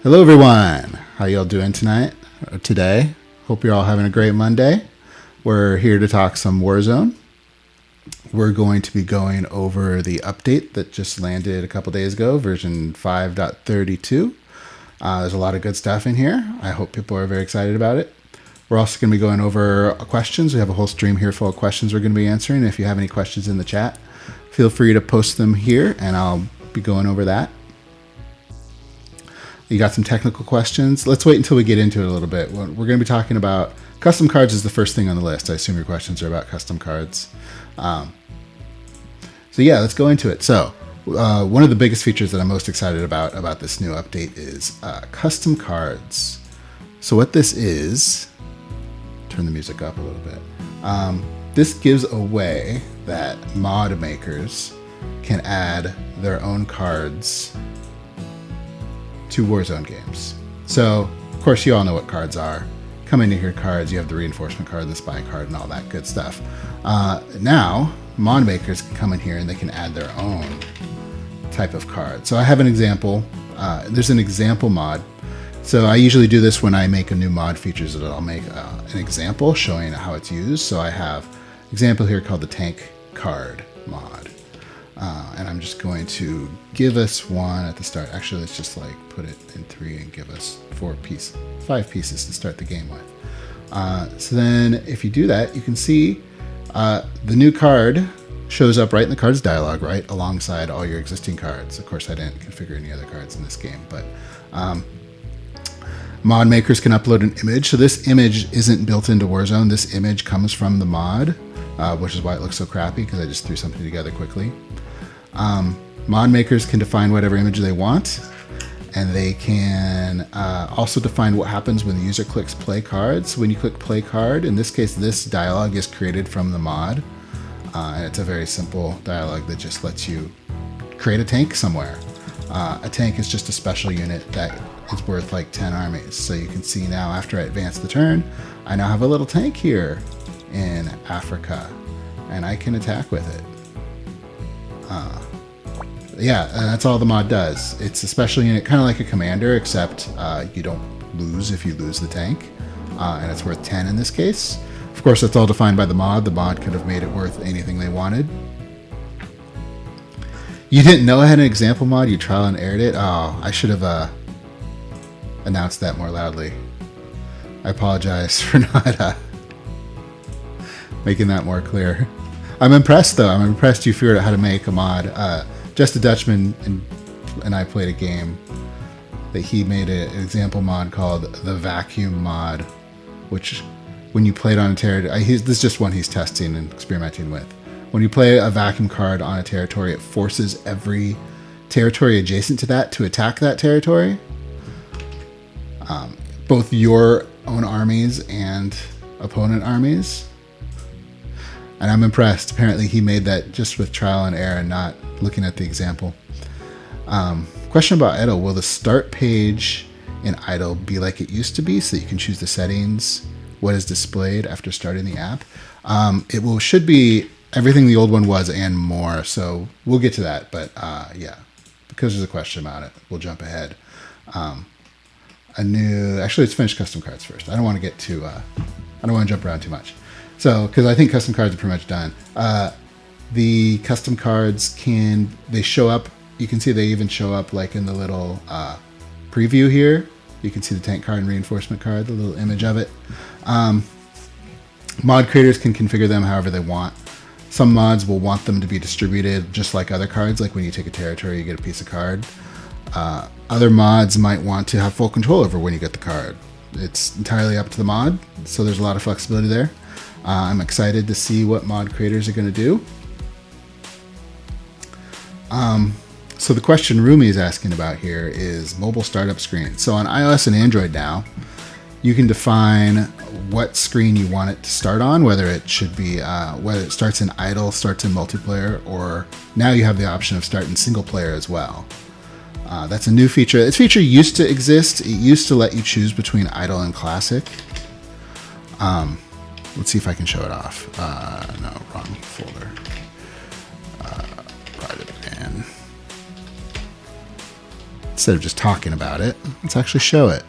Hello everyone, how y'all doing tonight or today? Hope you're all having a great Monday. We're here to talk some Warzone. We're going to be going over the update that just landed a couple days ago, version 5.32. There's a lot of good stuff in here. I hope people are very excited about it. We're also going to be going over questions. We have a whole stream here full of questions we're going to be answering. If you have any questions in the chat, feel free to post them here and I'll be going over that. You got some technical questions. Let's wait until we get into it a little bit. We're going to be talking about custom cards is the first thing on the list. I assume your questions are about custom cards. So yeah, let's go into it. So one of the biggest features that I'm most excited about this new update is custom cards. So what this is, turn the music up a little bit. This gives a way that mod makers can add their own cards to Warzone games. So, of course, you all know what cards are. Come into here, cards, you have the reinforcement card, the spy card, and all that good stuff. Now, mod makers can come in here and they can add their own type of card. So I have an example. There's an example mod. So I usually do this when I make a new mod feature, so that I'll make an example showing how it's used. So I have an example here called the tank card mod. And I'm just going to give us one at the start. Actually, let's just like put it in 3 and give us 5 pieces to start the game with. So then if you do that, you can see the new card shows up right in the cards dialog, right alongside all your existing cards. Of course, I didn't configure any other cards in this game, but mod makers can upload an image. So this image isn't built into Warzone. This image comes from the mod, which is why it looks so crappy, because I just threw something together quickly. Mod makers can define whatever image they want, and they can also define what happens when the user clicks play card. So when you click play card, in this case, this dialog is created from the mod, and it's a very simple dialog that just lets you create a tank somewhere. A tank is just a special unit that is worth like 10 armies. So you can see now after I advance the turn, I now have a little tank here in Africa, and I can attack with it. Yeah, that's all the mod does. It's a special unit, kind of like a commander, except you don't lose if you lose the tank, and it's worth 10 in this case. Of course, that's all defined by the mod. The mod could have made it worth anything they wanted. You didn't know I had an example mod? You trial and errored it? Oh, I should have announced that more loudly. I apologize for not making that more clear. I'm impressed, though. I'm impressed you figured out how to make a mod. Just a Dutchman and I played a game that he made an example mod called the vacuum mod, which when you play it on a territory, this is just one he's testing and experimenting with. When you play a vacuum card on a territory, it forces every territory adjacent to that to attack that territory. Both your own armies and opponent armies. And I'm impressed. Apparently he made that just with trial and error and not looking at the example. Question about idle. Will the start page in idle be like it used to be so that you can choose the settings, what is displayed after starting the app? It should be everything the old one was and more. So we'll get to that. But yeah, because there's a question about it, we'll jump ahead. Actually, let's finish custom cards first. I don't want to get too, I don't want to jump around too much. So, because I think custom cards are pretty much done. The custom cards they show up, you can see they even show up like in the little preview here. You can see the tank card and reinforcement card, the little image of it. Mod creators can configure them however they want. Some mods will want them to be distributed just like other cards, like when you take a territory, you get a piece of card. Other mods might want to have full control over when you get the card. It's entirely up to the mod, so there's a lot of flexibility there. I'm excited to see what mod creators are going to do. So the question Rumi is asking about here is mobile startup screen. So on iOS and Android now, you can define what screen you want it to start on, whether it should be, whether it starts in idle, starts in multiplayer, or now you have the option of starting single player as well. That's a new feature. This feature used to exist. It used to let you choose between idle and classic. Let's see if I can show it off. No, wrong folder. Private and instead of just talking about it, let's actually show it.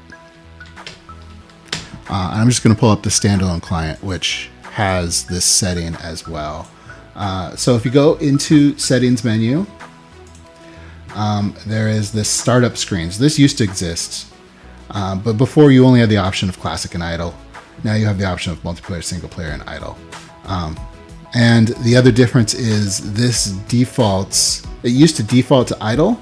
And I'm just going to pull up the standalone client, which has this setting as well. So if you go into settings menu, there is this startup screen. So this used to exist, but before you only had the option of classic and idle. Now you have the option of multiplayer, single player, and idle. And the other difference is this defaults, it used to default to idle,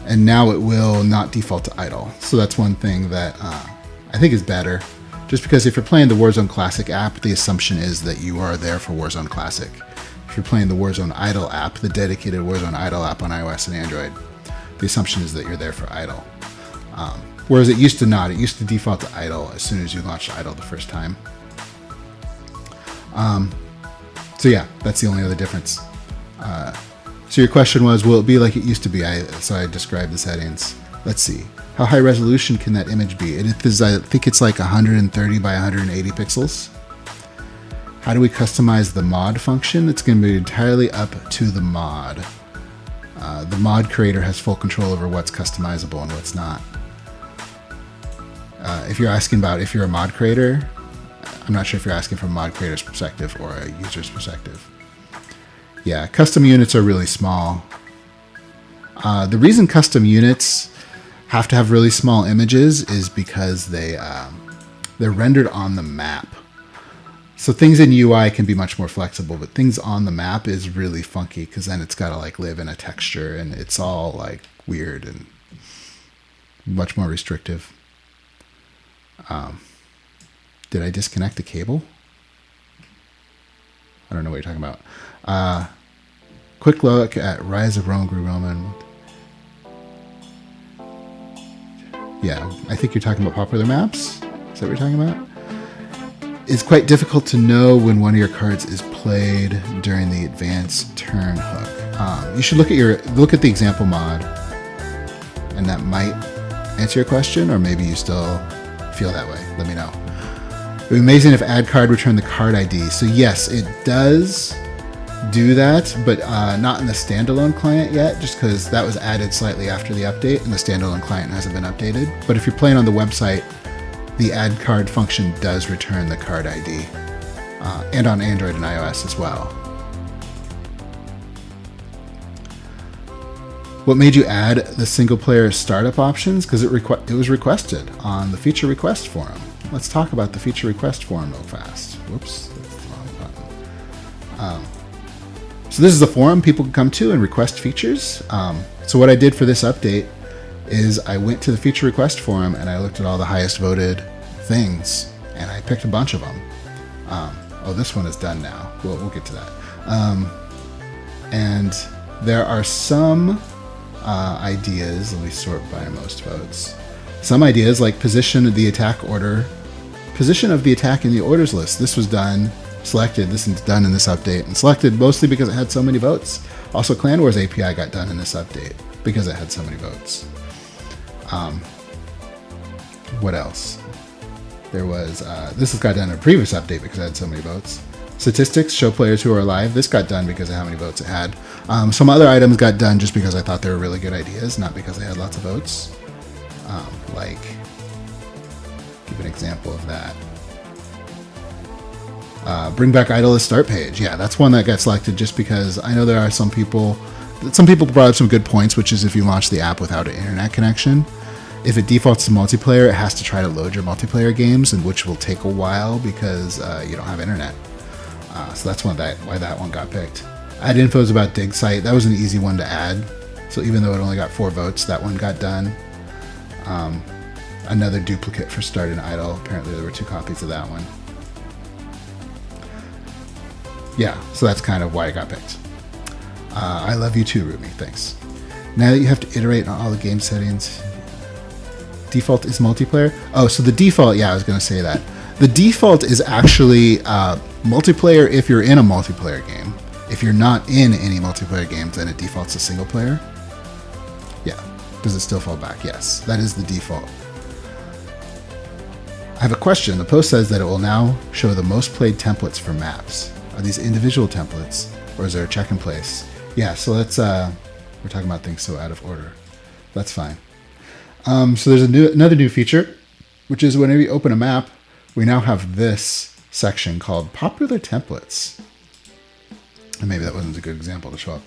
and now it will not default to idle. So that's one thing that I think is better. Just because if you're playing the Warzone Classic app, the assumption is that you are there for Warzone Classic. If you're playing the Warzone Idle app, the dedicated Warzone Idle app on iOS and Android, the assumption is that you're there for idle. Whereas it used to not. It used to default to idle as soon as you launched idle the first time. So yeah, that's the only other difference. So your question was, will it be like it used to be? So I described the settings. Let's see. How high resolution can that image be? It is, I think it's like 130 by 180 pixels. How do we customize the mod function? It's going to be entirely up to the mod. The mod creator has full control over what's customizable and what's not. If you're asking about if you're a mod creator, I'm not sure if you're asking from a mod creator's perspective or a user's perspective. Yeah, custom units are really small. The reason custom units have to have really small images is because they're rendered on the map. So things in UI can be much more flexible, but things on the map is really funky because then it's got to like live in a texture and it's all like weird and much more restrictive. Did I disconnect the cable? I don't know what you're talking about. Quick look at Rise of Rome Grew Roman. Yeah, I think you're talking about popular maps. Is that what you're talking about? It's quite difficult to know when one of your cards is played during the advanced turn hook. You should look at the example mod, and that might answer your question, or maybe you still feel that way. Let me know. It would be amazing if add card returned the card ID. So yes, it does do that, but not in the standalone client yet, just because that was added slightly after the update and the standalone client hasn't been updated. But if you're playing on the website, the add card function does return the card ID, and on Android and iOS as well. What made you add the single player startup options? Because it was requested on the feature request forum. Let's talk about the feature request forum real fast. Whoops, that's the wrong button. So this is a forum people can come to and request features. So what I did for this update is I went to the feature request forum and I looked at all the highest voted things and I picked a bunch of them. Oh, this one is done now. We'll get to that. And there are some ideas. Let me sort by most votes. Some ideas like position of the attack in the orders list. This was done, selected. This is done in this update and selected mostly because it had so many votes. Also, Clan Wars API got done in this update because it had so many votes. What else? There was, this got done in a previous update because it had so many votes. Statistics, show players who are alive. This got done because of how many votes it had. Some other items got done just because I thought they were really good ideas, not because they had lots of votes. Like, give an example of that. Bring back idle as start page. Yeah, that's one that got selected just because I know there are some people brought up some good points, which is if you launch the app without an internet connection, if it defaults to multiplayer, it has to try to load your multiplayer games, and which will take a while because you don't have internet. So that's why that one got picked. Add infos about dig site. That was an easy one to add. So even though it only got 4 votes, that one got done. Another duplicate for start and idle. Apparently there were 2 copies of that one. Yeah, so that's kind of why it got picked. I love you too, Rumi. Thanks. Now that you have to iterate on all the game settings, default is multiplayer. Oh, so the default, yeah, I was going to say that. The default is actually multiplayer if you're in a multiplayer game. If you're not in any multiplayer games, then it defaults to single player. Yeah. Does it still fall back? Yes, that is the default. I have a question. The post says that it will now show the most played templates for maps. Are these individual templates, or is there a check in place? Yeah, so let's, we're talking about things so out of order. That's fine. So there's another new feature, which is whenever you open a map, we now have this section called Popular Templates. And maybe that wasn't a good example to show up.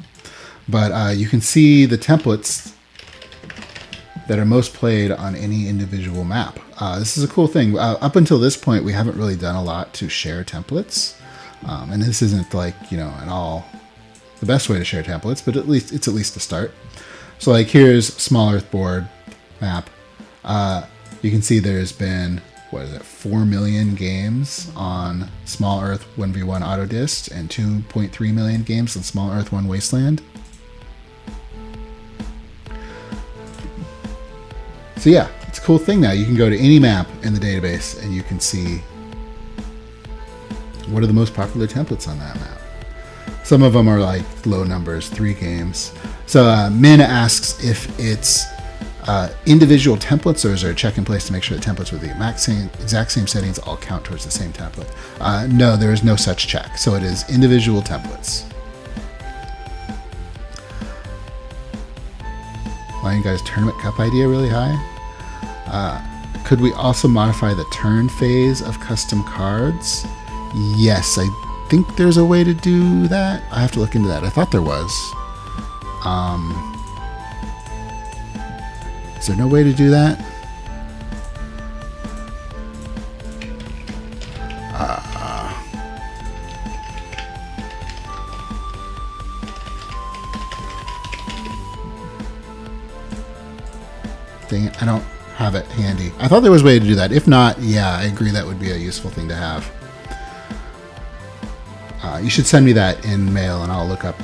But you can see the templates that are most played on any individual map. This is a cool thing. Up until this point, we haven't really done a lot to share templates. And this isn't like, at all the best way to share templates, but it's at least a start. So like here's Small Earth board map. You can see there's been, 4 million games on Small Earth 1v1 Autodist and 2.3 million games on Small Earth 1 Wasteland. So yeah, it's a cool thing now. You can go to any map in the database and you can see what are the most popular templates on that map. Some of them are like low numbers, 3 games. So Min asks if it's individual templates, or is there a check in place to make sure that templates with the exact same settings all count towards the same template? No, there is no such check. So it is individual templates. Lion Guy's Tournament Cup idea really high. Could we also modify the turn phase of custom cards? Yes, I think there's a way to do that. I have to look into that. I thought there was. Is there no way to do that? Dang it, I don't have it handy. I thought there was a way to do that. If not, yeah, I agree that would be a useful thing to have. You should send me that in mail and I'll look up.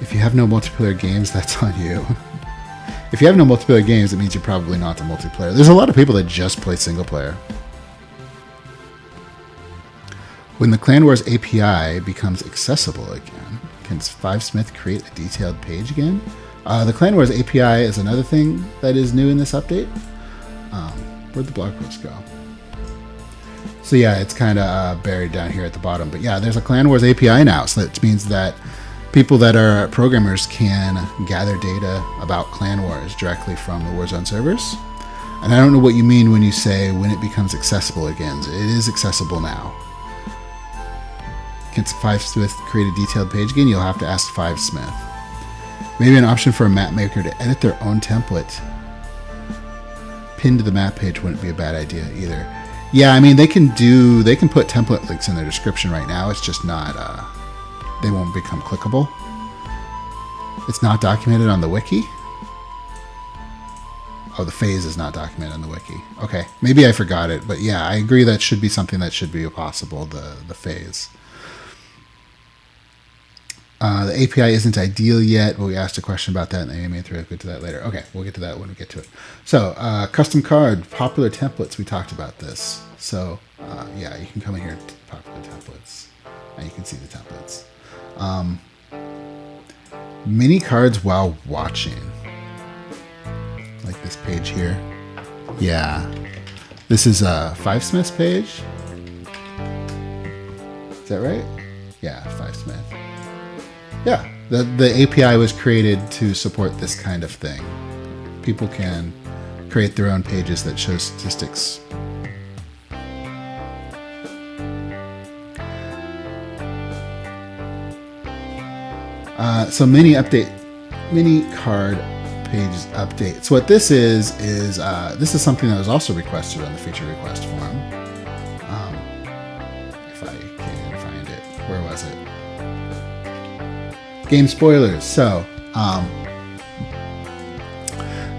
If you have no multiplayer games, that's on you. If you have no multiplayer games, it means you're probably not the multiplayer. There's a lot of people that just play single player. When the Clan Wars API becomes accessible again, can Fivesmith create a detailed page again? The Clan Wars API is another thing that is new in this update. Where'd the blog post go? So yeah, it's kind of buried down here at the bottom. But yeah, there's a Clan Wars API now, so that means that people that are programmers can gather data about Clan Wars directly from the Warzone servers. And I don't know what you mean when you say when it becomes accessible again. It is accessible now. Can Fivesmith create a detailed page again? You'll have to ask Fivesmith. Maybe an option for a map maker to edit their own template pinned to the map page wouldn't be a bad idea either. Yeah, I mean they can put template links in their description right now. It's just not they won't become clickable. It's not documented on the wiki. Oh, the phase is not documented on the wiki. Okay, maybe I forgot it, but yeah, I agree that should be something that should be possible, the phase. The API isn't ideal yet, but we asked a question about that, and they may throw good to that later. Okay, we'll get to that when we get to it. So, custom card, popular templates, we talked about this. So, yeah, you can come in here to popular templates, and you can see the templates. Mini cards while watching. Like this page here. Yeah. This is Fivesmith's page. Is that right? Yeah, Fivesmith. Yeah, the API was created to support this kind of thing. People can create their own pages that show statistics. So mini card pages update. So what this is this is something that was also requested on the feature request form. If I can find it, where was it? Game spoilers. So,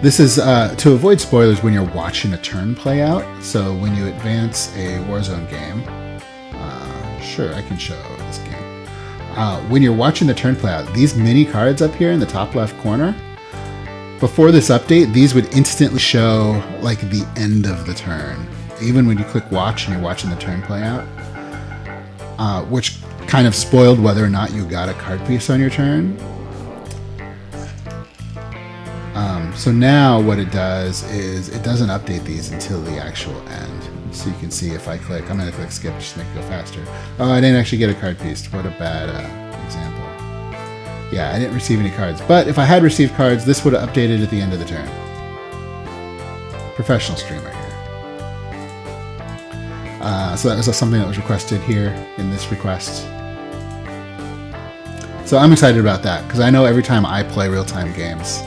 this is to avoid spoilers when you're watching a turn play out. So when you advance a Warzone game, sure, I can show this game. When you're watching the turn play out, these mini cards up here in the top left corner, before this update, these would instantly show like the end of the turn. Even when you click watch and you're watching the turn play out, which kind of spoiled whether or not you got a card piece on your turn. So now what it does is it doesn't update these until the actual end. So you can see if I click, I'm going to click skip just to make it go faster. Oh, I didn't actually get a card piece. What a bad example. Yeah, I didn't receive any cards. But if I had received cards, this would have updated at the end of the turn. professional streamer here. So that was something that was requested here in this request. So I'm excited about that because I know every time I play real-time games,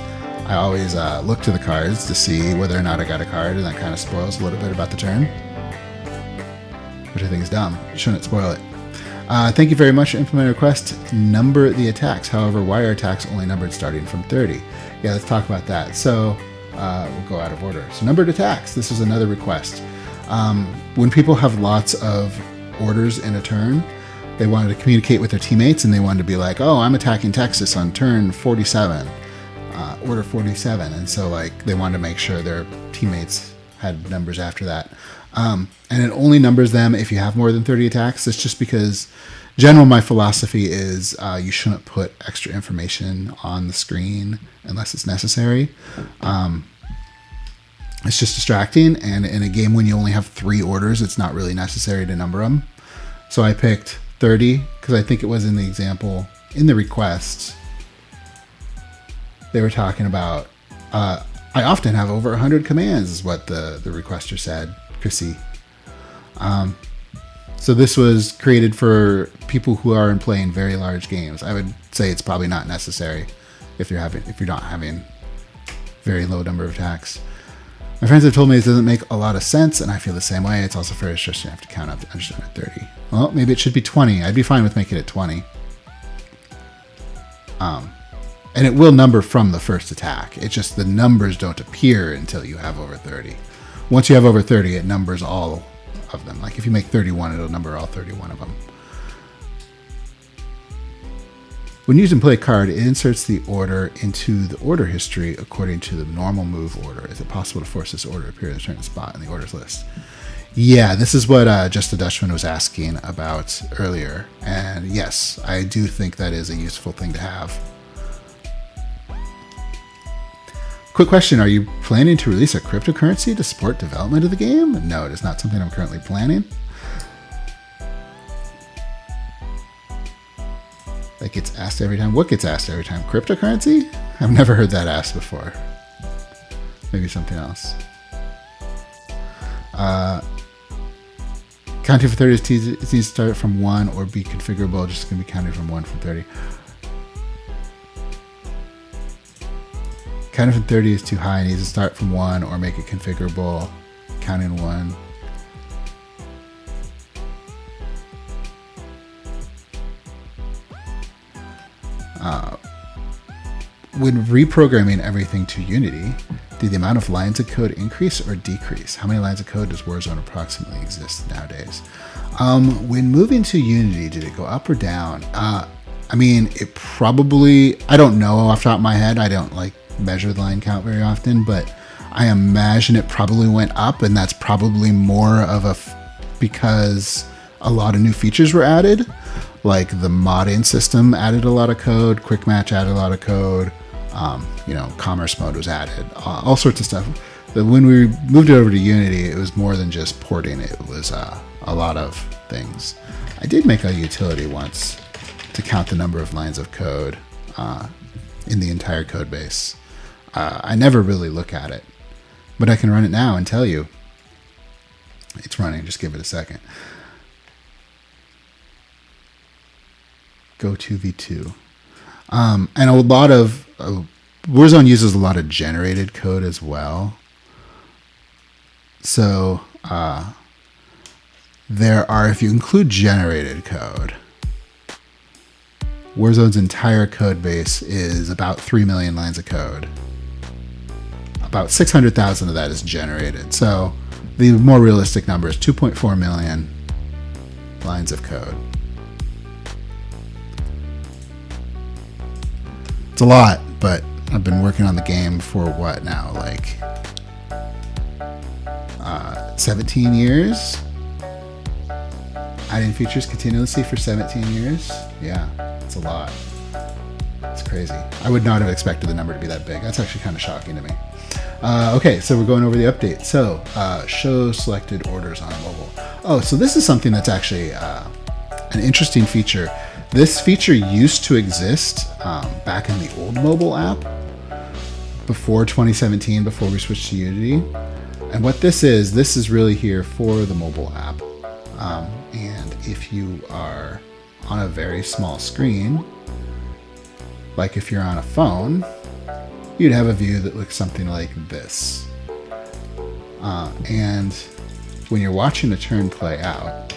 I always look to the cards to see whether or not I got a card, and that kind of spoils a little bit about the turn, which I think is dumb. You shouldn't spoil it. Thank you very much for implementing request. Number the attacks. However, why are attacks only numbered starting from 30? Yeah, let's talk about that. So we'll go out of order. So numbered attacks. This is another request. When people have lots of orders in a turn, they wanted to communicate with their teammates, and they wanted to be like, oh, I'm attacking Texas on turn 47, order 47. And so like they wanted to make sure their teammates had numbers after that. And it only numbers them if you have more than 30 attacks. It's just because my philosophy is you shouldn't put extra information on the screen unless it's necessary. It's just distracting, and in a game when you only have 3 orders, it's not really necessary to number them. So I picked 30 because I think it was in the example, in the request, they were talking about, I often have over 100 commands is what the requester said, Chrissy. So this was created for people who are playing very large games. I would say it's probably not necessary if you're not having very low number of attacks. My friends have told me it doesn't make a lot of sense, and I feel the same way. It's also very stressful. You have to count up to understand at 30. Well, maybe it should be 20. I'd be fine with making it 20. And it will number from the first attack. It's just the numbers don't appear until you have over 30. Once you have over 30, it numbers all of them. Like if you make 31, it'll number all 31 of them. When using play card, it inserts the order into the order history according to the normal move order. Is it possible to force this order to appear in a certain spot in the orders list? Yeah, this is what Just the Dutchman was asking about earlier. And yes, I do think that is a useful thing to have. Quick question, are you planning to release a cryptocurrency to support development of the game? No, it is not something I'm currently planning. That gets asked every time. What gets asked every time? Cryptocurrency? I've never heard that asked before. Maybe something else. Counting for 30 is easy to start from 1 or be configurable. Just going to be counting from 1 from 30. Counting from 30 is too high. It needs to start from 1 or make it configurable. Counting 1. When reprogramming everything to Unity, did the amount of lines of code increase or decrease? How many lines of code does Warzone approximately exist nowadays? When moving to Unity, did it go up or down? I mean, it probably, I don't know off the top of my head. I don't like measure the line count very often, but I imagine it probably went up, and that's probably more of because a lot of new features were added. Like the modding system added a lot of code, Quick Match added a lot of code, commerce mode was added, all sorts of stuff. But when we moved it over to Unity, it was more than just porting, it was a lot of things. I did make a utility once to count the number of lines of code in the entire code base. I never really look at it, but I can run it now and tell you it's running. Just give it a second. Go to V2. And a lot of Warzone uses a lot of generated code as well. So there are, if you include generated code, Warzone's entire code base is about 3 million lines of code. About 600,000 of that is generated. So the more realistic number is 2.4 million lines of code. It's a lot, but I've been working on the game for what now, like 17 years? Adding features continuously for 17 years? Yeah, it's a lot. It's crazy. I would not have expected the number to be that big. That's actually kind of shocking to me. Okay, so we're going over the update. So, show selected orders on mobile. Oh, so this is something that's actually an interesting feature. This feature used to exist back in the old mobile app before 2017, before we switched to Unity. And what this is really here for the mobile app. And if you are on a very small screen, like if you're on a phone, you'd have a view that looks something like this. And when you're watching a turn play out,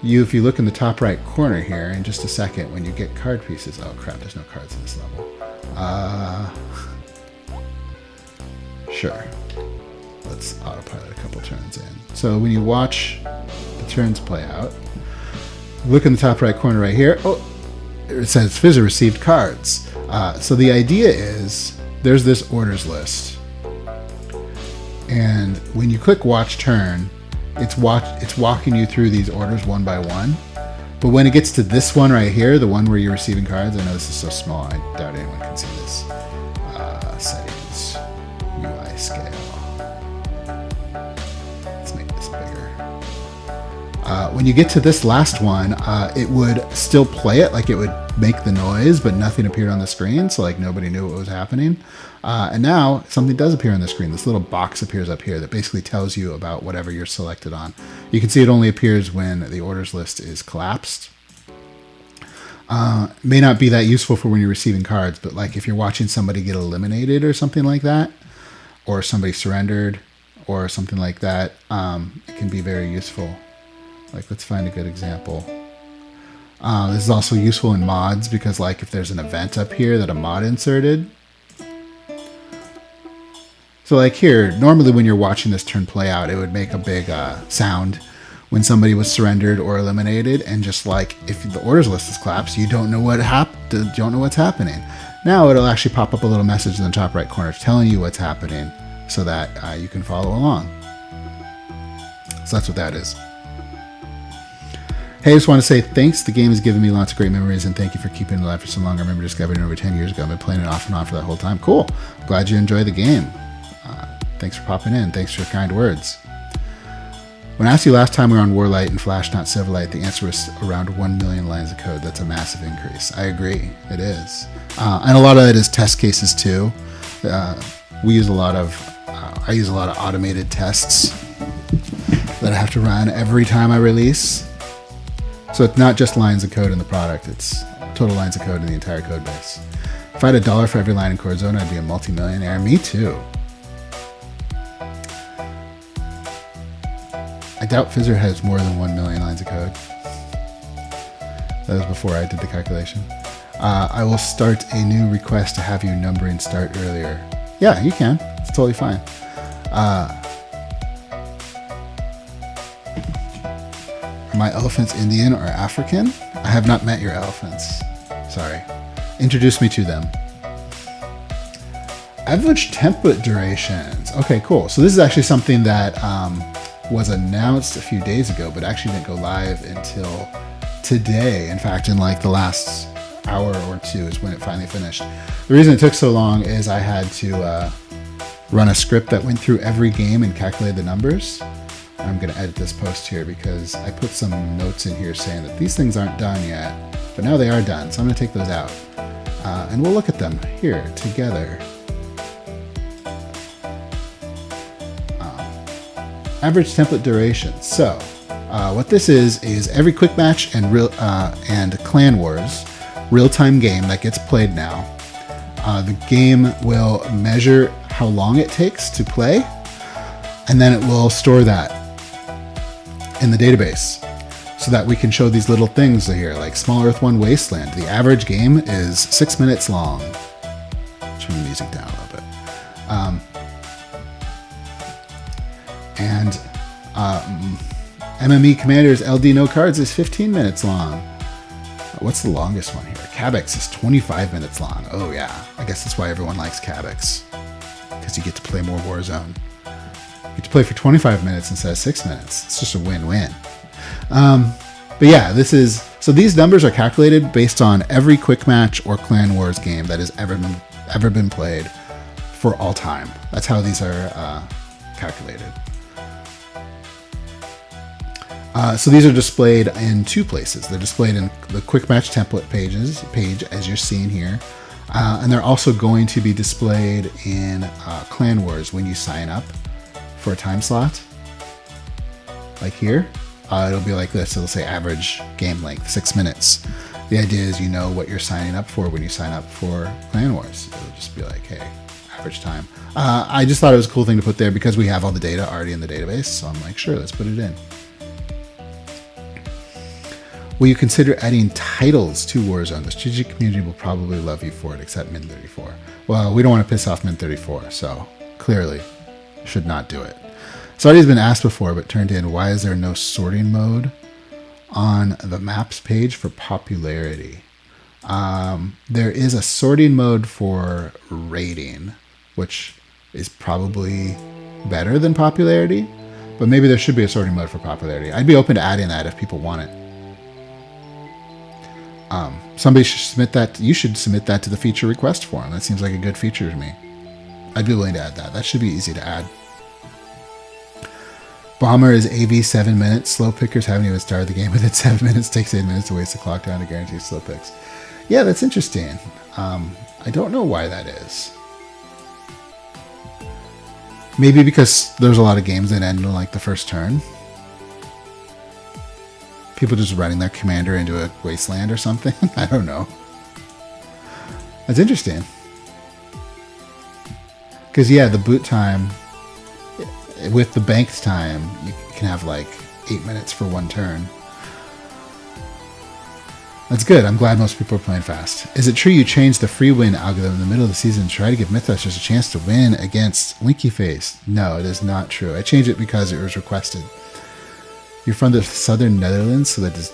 if you look in the top right corner here, in just a second, when you get card pieces, oh crap, there's no cards in this level. Sure. Let's autopilot a couple turns in. So when you watch the turns play out, look in the top right corner right here. Oh, it says Fizzer received cards. So the idea is there's this orders list. And when you click watch turn, it's walking you through these orders one by one. But when it gets to this one right here, the one where you're receiving cards, I know this is so small, I doubt anyone can see this. Settings, UI scale. Let's make this bigger. When you get to this last one, it would still play it, like it would make the noise, but nothing appeared on the screen, so like nobody knew what was happening. And now something does appear on the screen. This little box appears up here that basically tells you about whatever you're selected on. You can see it only appears when the orders list is collapsed. May not be that useful for when you're receiving cards, but like if you're watching somebody get eliminated or something like that, or somebody surrendered or something like that, it can be very useful. Like, let's find a good example. This is also useful in mods because like if there's an event up here that a mod inserted. So like here, normally when you're watching this turn play out, it would make a big sound when somebody was surrendered or eliminated, and just like if the orders list is collapsed, you don't know what don't know what's happening. Now it'll actually pop up a little message in the top right corner telling you what's happening so that you can follow along. So that's what that is. Hey, I just want to say thanks. The game has given me lots of great memories, and thank you for keeping it alive for so long. I remember discovering it over 10 years ago. I've been playing it off and on for that whole time. Cool. Glad you enjoy the game. Thanks for popping in. Thanks for your kind words. When I asked you last time we were on Warlight and Flash, not Silverlight, the answer was around 1 million lines of code. That's a massive increase. I agree. It is. And a lot of it is test cases too. We use a lot of, I use a lot of automated tests that I have to run every time I release. So it's not just lines of code in the product, it's total lines of code in the entire code base. If I had $1 for every line in Chord Zone, I'd be a multi-millionaire. Me too. I doubt Fizzer has more than 1 million lines of code. That was before I did the calculation. I will start a new request to have you numbering start earlier. Yeah, you can. It's totally fine. Are my elephants Indian or African? I have not met your elephants. Sorry. Introduce me to them. Average template durations. Okay, cool. So this is actually something that was announced a few days ago, but actually didn't go live until today. In fact, in like the last hour or two is when it finally finished. The reason it took so long is I had to run a script that went through every game and calculated the numbers. I'm going to edit this post here because I put some notes in here saying that these things aren't done yet, but now they are done. So I'm going to take those out and we'll look at them here together. Average template duration. So what this is every quick match and Clan Wars real-time game that gets played now. The game will measure how long it takes to play, and then it will store that in the database so that we can show these little things here, like Small Earth 1 Wasteland. The average game is 6 minutes long. Turn the music down a little bit. MME Commander's LD No Cards is 15 minutes long. What's the longest one here? Cabex is 25 minutes long. Oh yeah, I guess that's why everyone likes Cabex, because you get to play more Warzone. You get to play for 25 minutes instead of 6 minutes. It's just a win-win. But yeah, so these numbers are calculated based on every quick match or Clan Wars game that has ever been played for all time. That's how these are calculated. So these are displayed in two places. They're displayed in the quick match template page as you're seeing here. And they're also going to be displayed in Clan Wars when you sign up for a time slot, like here, it'll be like this. It'll say average game length, 6 minutes. The idea is you know what you're signing up for when you sign up for Clan Wars. It'll just be like, hey, average time. I just thought it was a cool thing to put there because we have all the data already in the database. So I'm like, sure, let's put it in. Will you consider adding titles to Warzone? The strategic community will probably love you for it, except Min34. Well, we don't want to piss off Min34, so clearly should not do it. It's already been asked before, but turned in, why is there no sorting mode on the maps page for popularity? There is a sorting mode for rating, which is probably better than popularity, but maybe there should be a sorting mode for popularity. I'd be open to adding that if people want it. Somebody should submit that. You should submit that to the feature request form. That seems like a good feature to me. I'd be willing to add that. That should be easy to add. Bomber is AV 7 minutes. Slow pickers haven't even started the game within 7 minutes. Takes 8 minutes to waste the clock down to guarantee slow picks. Yeah, that's interesting. I don't know why that is. Maybe because there's a lot of games that end in like the first turn. People just running their commander into a wasteland or something. I don't know. That's interesting. Because, yeah, the boot time, with the banked time, you can have like 8 minutes for one turn. That's good. I'm glad most people are playing fast. Is it true you changed the free win algorithm in the middle of the season to try to give Mythbusters a chance to win against Winky Face? No, it is not true. I changed it because it was requested. You're from the southern Netherlands, so that is...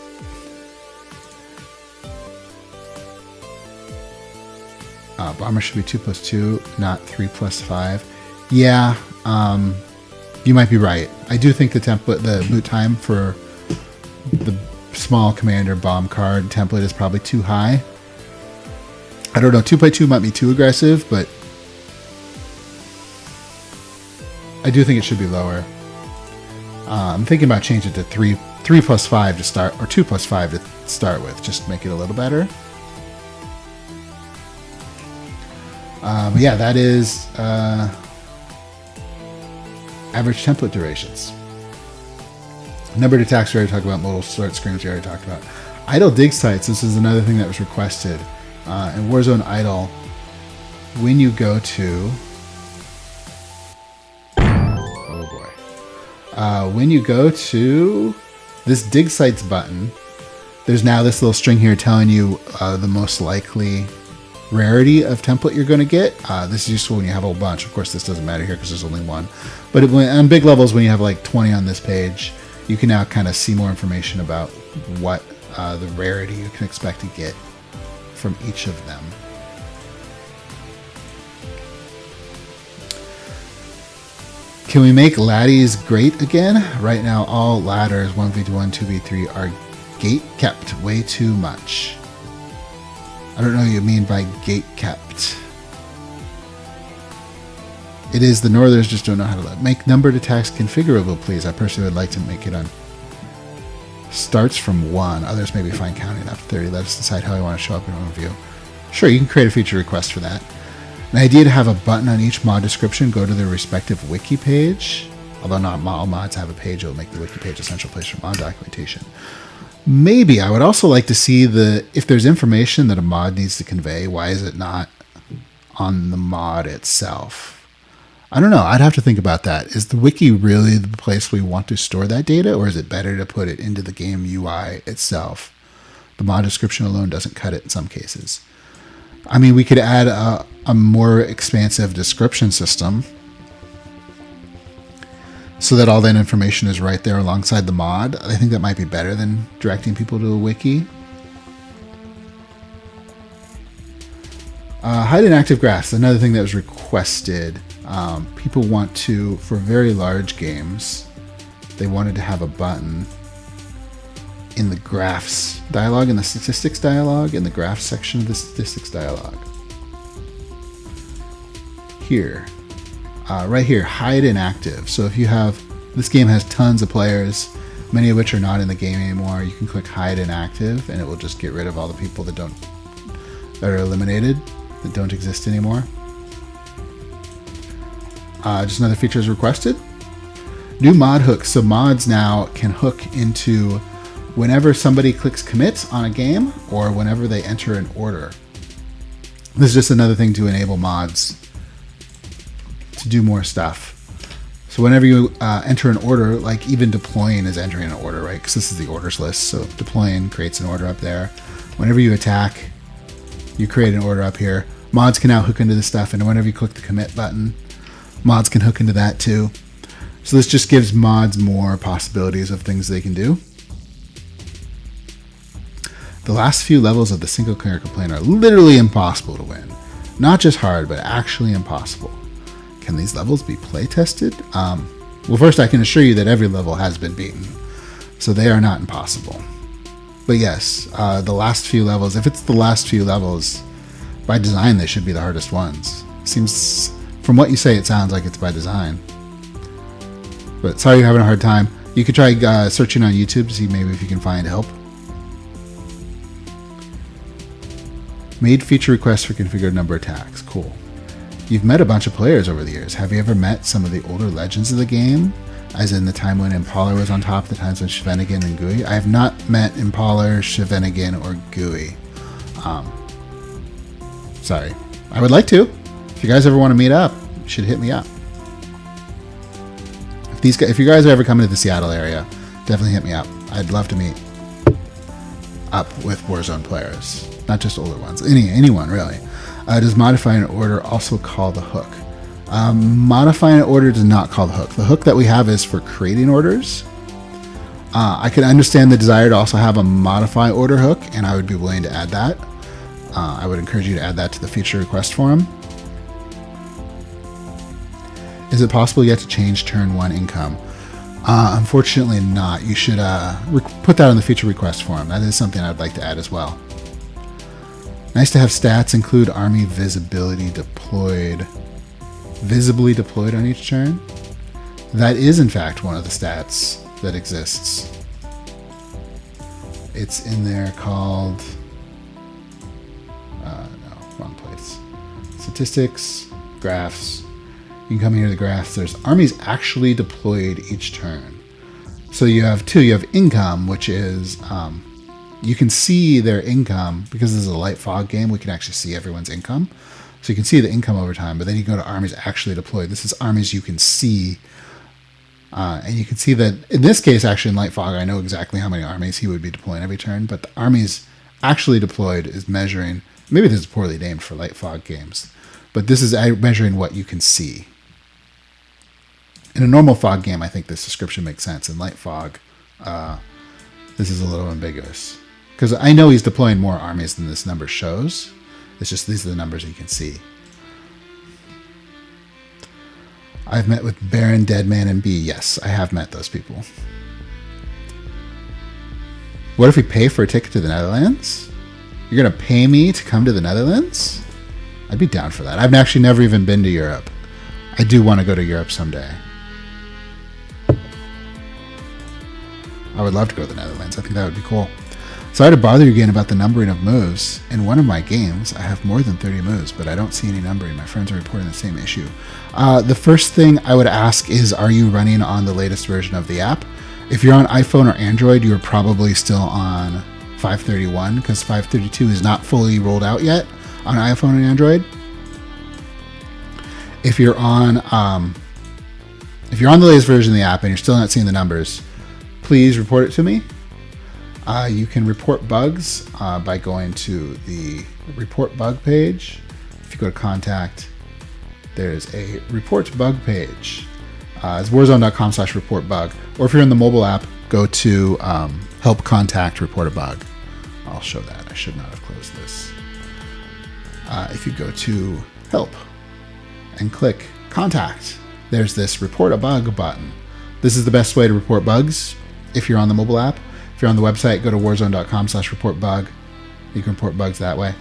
Bomber should be 2+2, not 3+5. Yeah, you might be right. I do think the template, the boot time for the small commander bomb card template is probably too high. I don't know, 2x2 might be too aggressive, but I do think it should be lower. I'm thinking about changing it to 3+5 to start, or 2+5 to start with, just to make it a little better. But yeah, that is average template durations. Numbered attacks we already talked about. Modal start screens we already talked about. Idle dig sites. This is another thing that was requested. In Warzone Idle, when you go to... when you go to this dig sites button, there's now this little string here telling you the most likely rarity of template you're going to get. This is useful when you have a whole bunch. Of course, this doesn't matter here because there's only one. But on big levels, when you have like 20 on this page, you can now kind of see more information about what the rarity you can expect to get from each of them. Can we make laddies great again? Right now, all ladders 1v1, 2v3 are gate kept way too much. I don't know what you mean by gate kept. It is the Northerners just don't know how to make numbered attacks configurable, please. I personally would like to make it on starts from 1. Others may be fine counting up to 30. Let us decide how we want to show up in our view. Sure, you can create a feature request for that. An idea to have a button on each mod description go to their respective wiki page. Although not all mods have a page, it will make the wiki page a central place for mod documentation. Maybe. I would also like to see if there's information that a mod needs to convey, why is it not on the mod itself? I don't know. I'd have to think about that. Is the wiki really the place we want to store that data, or is it better to put it into the game UI itself? The mod description alone doesn't cut it in some cases. I mean, we could add a more expansive description system so that all that information is right there alongside the mod. I think that might be better than directing people to a wiki. Hide inactive graphs, another thing that was requested. People want to, for very large games, they wanted to have a button in the graphs dialog, in the statistics dialog, in the graphs section of the statistics dialog. Here, right here, hide inactive. So if you have, this game has tons of players, many of which are not in the game anymore, you can click hide inactive and it will just get rid of all the people that are eliminated, that don't exist anymore. Just another feature is requested. New mod hooks. So mods now can hook into whenever somebody clicks commit on a game or whenever they enter an order. This is just another thing to enable mods to do more stuff. So whenever you enter an order, like even deploying is entering an order, right? Because this is the orders list. So deploying creates an order up there. Whenever you attack, you create an order up here. Mods can now hook into this stuff, and whenever you click the commit button, mods can hook into that too. So this just gives mods more possibilities of things they can do. The last few levels of the single player campaign are literally impossible to win. Not just hard, but actually impossible. Can these levels be play tested? Well, first I can assure you that every level has been beaten, so they are not impossible. But yes, the last few levels, if it's the last few levels, by design they should be the hardest ones. Seems, from what you say, it sounds like it's by design. But sorry you're having a hard time. You could try searching on YouTube to see maybe if you can find help. Made feature requests for configured number attacks. Cool. You've met a bunch of players over the years. Have you ever met some of the older legends of the game? As in the time when Impaler was on top, the times when Schvenigan and Gooey? I have not met Impaler, Schvenigan, or Gooey. Sorry. I would like to. If you guys ever want to meet up, you should hit me up. If you guys are ever coming to the Seattle area, definitely hit me up. I'd love to meet up with Warzone players. Not just older ones. Anyone, really. Does modifying an order also call the hook? Modifying an order does not call the hook. The hook that we have is for creating orders. I can understand the desire to also have a modify order hook, and I would be willing to add that. I would encourage you to add that to the feature request form. Is it possible yet to change turn 1 income? Unfortunately not. You should put that on the feature request form. That is something I'd like to add as well. Nice to have stats include army visibility deployed. Visibly deployed on each turn? That is in fact one of the stats that exists. It's in there called... no, wrong place. Statistics, graphs. You can come here to the graphs. There's armies actually deployed each turn. So you have two. You have income, which is... you can see their income because this is a light fog game. We can actually see everyone's income. So you can see the income over time, but then you go to armies actually deployed. This is armies you can see. And you can see that in this case, actually in light fog, I know exactly how many armies he would be deploying every turn, but the armies actually deployed is measuring, maybe this is poorly named for light fog games, but this is measuring what you can see. In a normal fog game, I think this description makes sense. In light fog, this is a little ambiguous. Because I know he's deploying more armies than this number shows. It's just these are the numbers you can see. I've met with Baron, Deadman, and B. Yes, I have met those people. What if we pay for a ticket to the Netherlands? You're going to pay me to come to the Netherlands? I'd be down for that. I've actually never even been to Europe. I do want to go to Europe someday. I would love to go to the Netherlands. I think that would be cool. Sorry to bother you again about the numbering of moves. In one of my games, I have more than 30 moves, but I don't see any numbering. My friends are reporting the same issue. The first thing I would ask is, are you running on the latest version of the app? If you're on iPhone or Android, you're probably still on 531 because 532 is not fully rolled out yet on iPhone and Android. If you're on the latest version of the app and you're still not seeing the numbers, please report it to me. You can report bugs by going to the report bug page. If you go to contact, there's a report bug page. It's warzone.com/report bug. Or if you're in the mobile app, go to help contact report a bug. I'll show that. I should not have closed this. If you go to help and click contact, there's this report a bug button. This is the best way to report bugs if you're on the mobile app. If you're on the website, go to warzone.com/report bug. You can report bugs that way.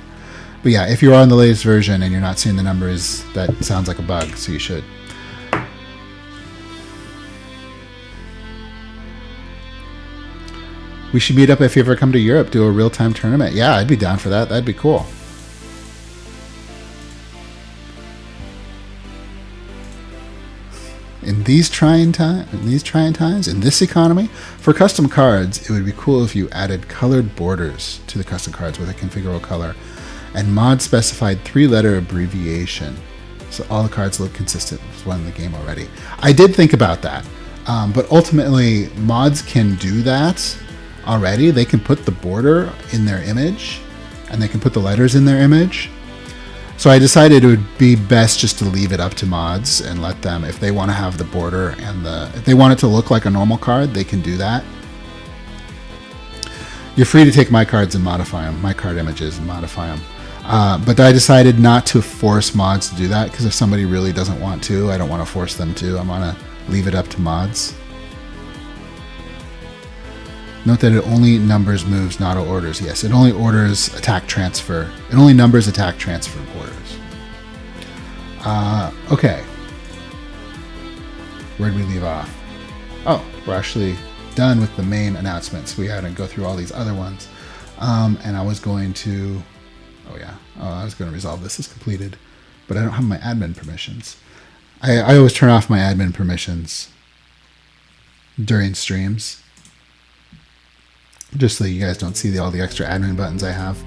But yeah, if you're on the latest version and you're not seeing the numbers, that sounds like a bug, so you should. We should meet up if you ever come to Europe, do a real-time tournament. Yeah, I'd be down for that. That'd be cool. In these trying times, in this economy, for custom cards, it would be cool if you added colored borders to the custom cards with a configurable color, and mod specified 3-letter abbreviation, so all the cards look consistent with one in the game already. I did think about that, but ultimately, mods can do that already. They can put the border in their image, and they can put the letters in their image. So I decided it would be best just to leave it up to mods and let them, if they want to have the border and if they want it to look like a normal card, they can do that. You're free to take my cards and modify them, my card images and modify them. But I decided not to force mods to do that, because if somebody really doesn't want to, I don't want to force them to. I'm going to leave it up to mods. Note that it only numbers moves, not orders. Yes, it only orders attack transfer. It only numbers attack transfer orders. Okay. Where did we leave off? Oh, we're actually done with the main announcements. We had to go through all these other ones. And I was going to... I was going to resolve this as completed. But I don't have my admin permissions. I always turn off my admin permissions during streams, just so you guys don't see all the extra admin buttons I have.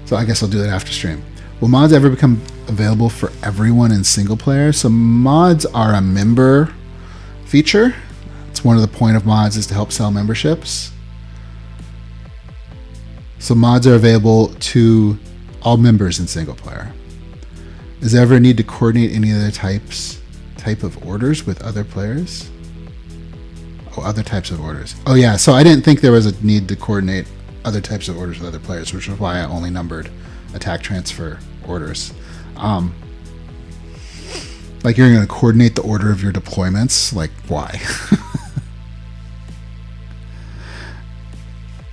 So I guess I'll do that after stream. Will mods ever become available for everyone in single player? So mods are a member feature. It's one of the point of mods is to help sell memberships. So mods are available to all members in single player. Is there ever a need to coordinate any other type of orders with other players? Other types of orders. Oh yeah, so I didn't think there was a need to coordinate other types of orders with other players, which is why I only numbered attack transfer orders. Like you're going to coordinate the order of your deployments? Like, why?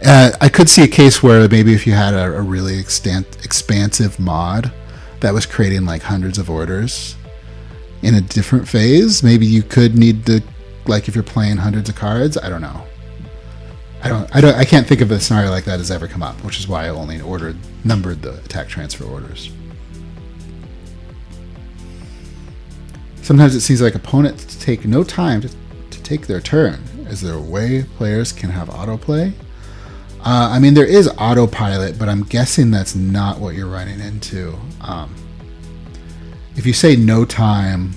I could see a case where maybe if you had a really expansive mod that was creating like hundreds of orders in a different phase, maybe you could need to, like if you're playing hundreds of cards. I don't know. I can't think of a scenario like that has ever come up, which is why I only numbered the attack transfer orders. Sometimes it seems like opponents take no time to take their turn. Is there a way players can have autoplay? I mean, there is autopilot, but I'm guessing that's not what you're running into. If you say no time,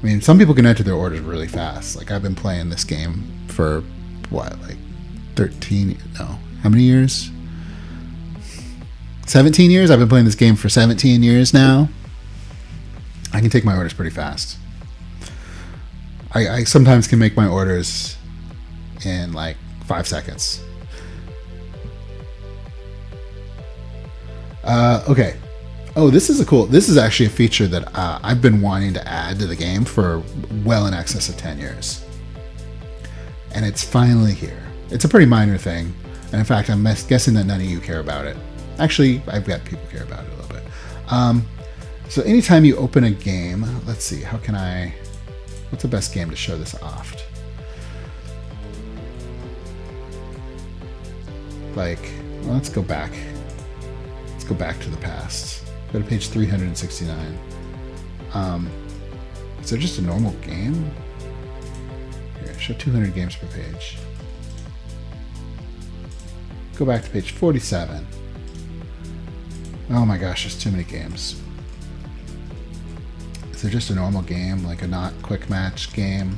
I mean, some people can enter their orders really fast. Like, I've been playing this game for, what, like 13, no, how many years? 17 years? I've been playing this game for 17 years now. I can take my orders pretty fast. I sometimes can make my orders in like 5 seconds. Okay. Oh, this is actually a feature that I've been wanting to add to the game for well in excess of 10 years. And it's finally here. It's a pretty minor thing. And in fact, I'm guessing that none of you care about it. Actually, I've got people care about it a little bit. So anytime you open a game, let's see, what's the best game to show this off? Like, well, let's go back. Let's go back to the past. Go to page 369. Is there just a normal game? Here, show 200 games per page. Go back to page 47. Oh my gosh, there's too many games. Is there just a normal game, like a not quick match game,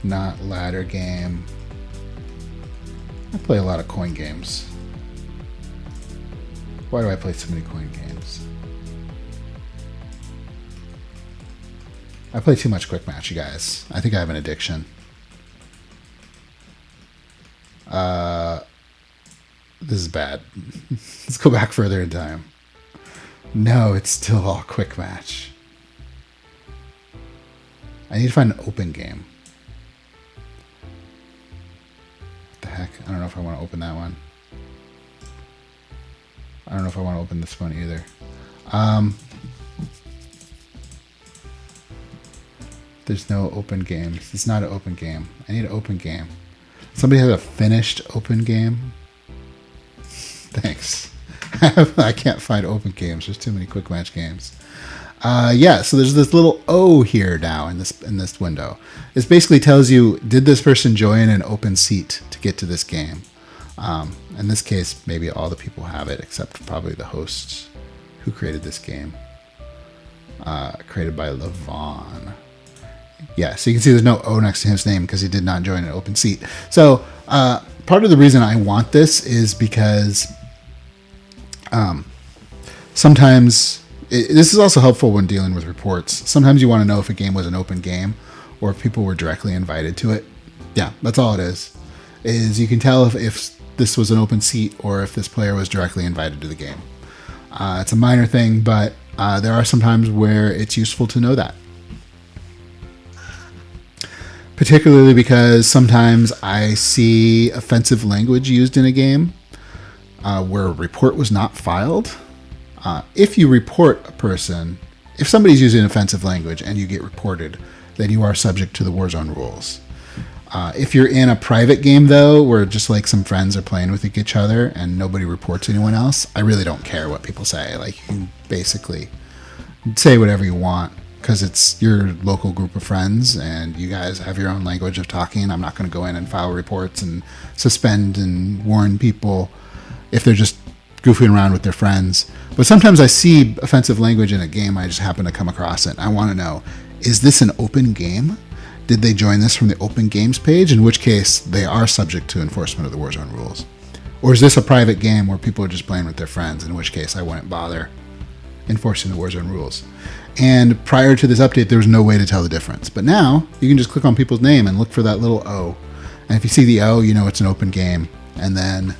not ladder game? I play a lot of coin games. Why do I play so many coin games? I play too much quick match, you guys. I think I have an addiction. This is bad. Let's go back further in time. No, it's still all quick match. I need to find an open game. What the heck? I don't know if I want to open that one. I don't know if I want to open this one either. There's no open games. It's not an open game. I need an open game. Somebody has a finished open game? Thanks. I can't find open games. There's too many quick match games. Yeah, so there's this little O here now in this window. This basically tells you, did this person join an open seat to get to this game? In this case, maybe all the people have it, except probably the hosts who created this game. Created by Levon. Yeah, so you can see there's no O next to his name because he did not join an open seat. So part of the reason I want this is because sometimes this is also helpful when dealing with reports. Sometimes you want to know if a game was an open game or if people were directly invited to it. Yeah, that's all it is. You can tell if this was an open seat or if this player was directly invited to the game. It's a minor thing, but there are some times where it's useful to know that. Particularly because sometimes I see offensive language used in a game where a report was not filed. If you report a person, if somebody's using offensive language and you get reported, then you are subject to the Warzone rules. If you're in a private game, though, where just like some friends are playing with each other and nobody reports anyone else, I really don't care what people say. Like, you can basically say whatever you want because it's your local group of friends and you guys have your own language of talking. I'm not going to go in and file reports and suspend and warn people if they're just goofing around with their friends. But sometimes I see offensive language in a game. I just happen to come across it. I want to know, is this an open game? Did they join this from the open games page? In which case, they are subject to enforcement of the Warzone rules. Or is this a private game where people are just playing with their friends? In which case, I wouldn't bother enforcing the Warzone rules. And prior to this update, there was no way to tell the difference. But now, you can just click on people's name and look for that little O. And if you see the O, you know it's an open game. And then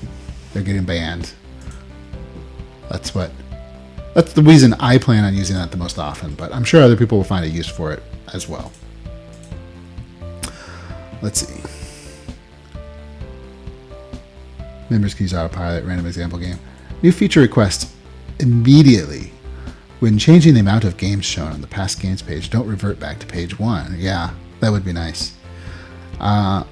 they're getting banned. That's the reason I plan on using that the most often. But I'm sure other people will find a use for it as well. Let's see. Members can use autopilot, random example game. New feature request immediately. When changing the amount of games shown on the past games page, don't revert back to page 1. Yeah, that would be nice.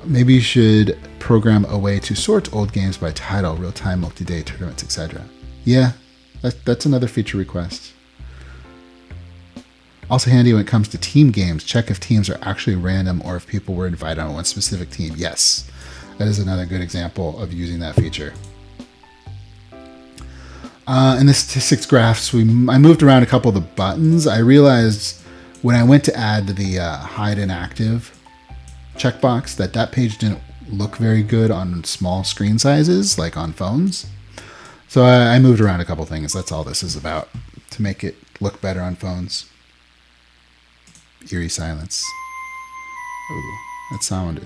Maybe you should program a way to sort old games by title, real-time, multi-day tournaments, etc. Yeah, that's another feature request. Also handy when it comes to team games. Check if teams are actually random or if people were invited on one specific team. Yes, that is another good example of using that feature. In the statistics graphs, I moved around a couple of the buttons. I realized when I went to add the hide inactive checkbox that page didn't look very good on small screen sizes, like on phones. So I moved around a couple things. That's all this is about, to make it look better on phones. Eerie silence. Ooh, that song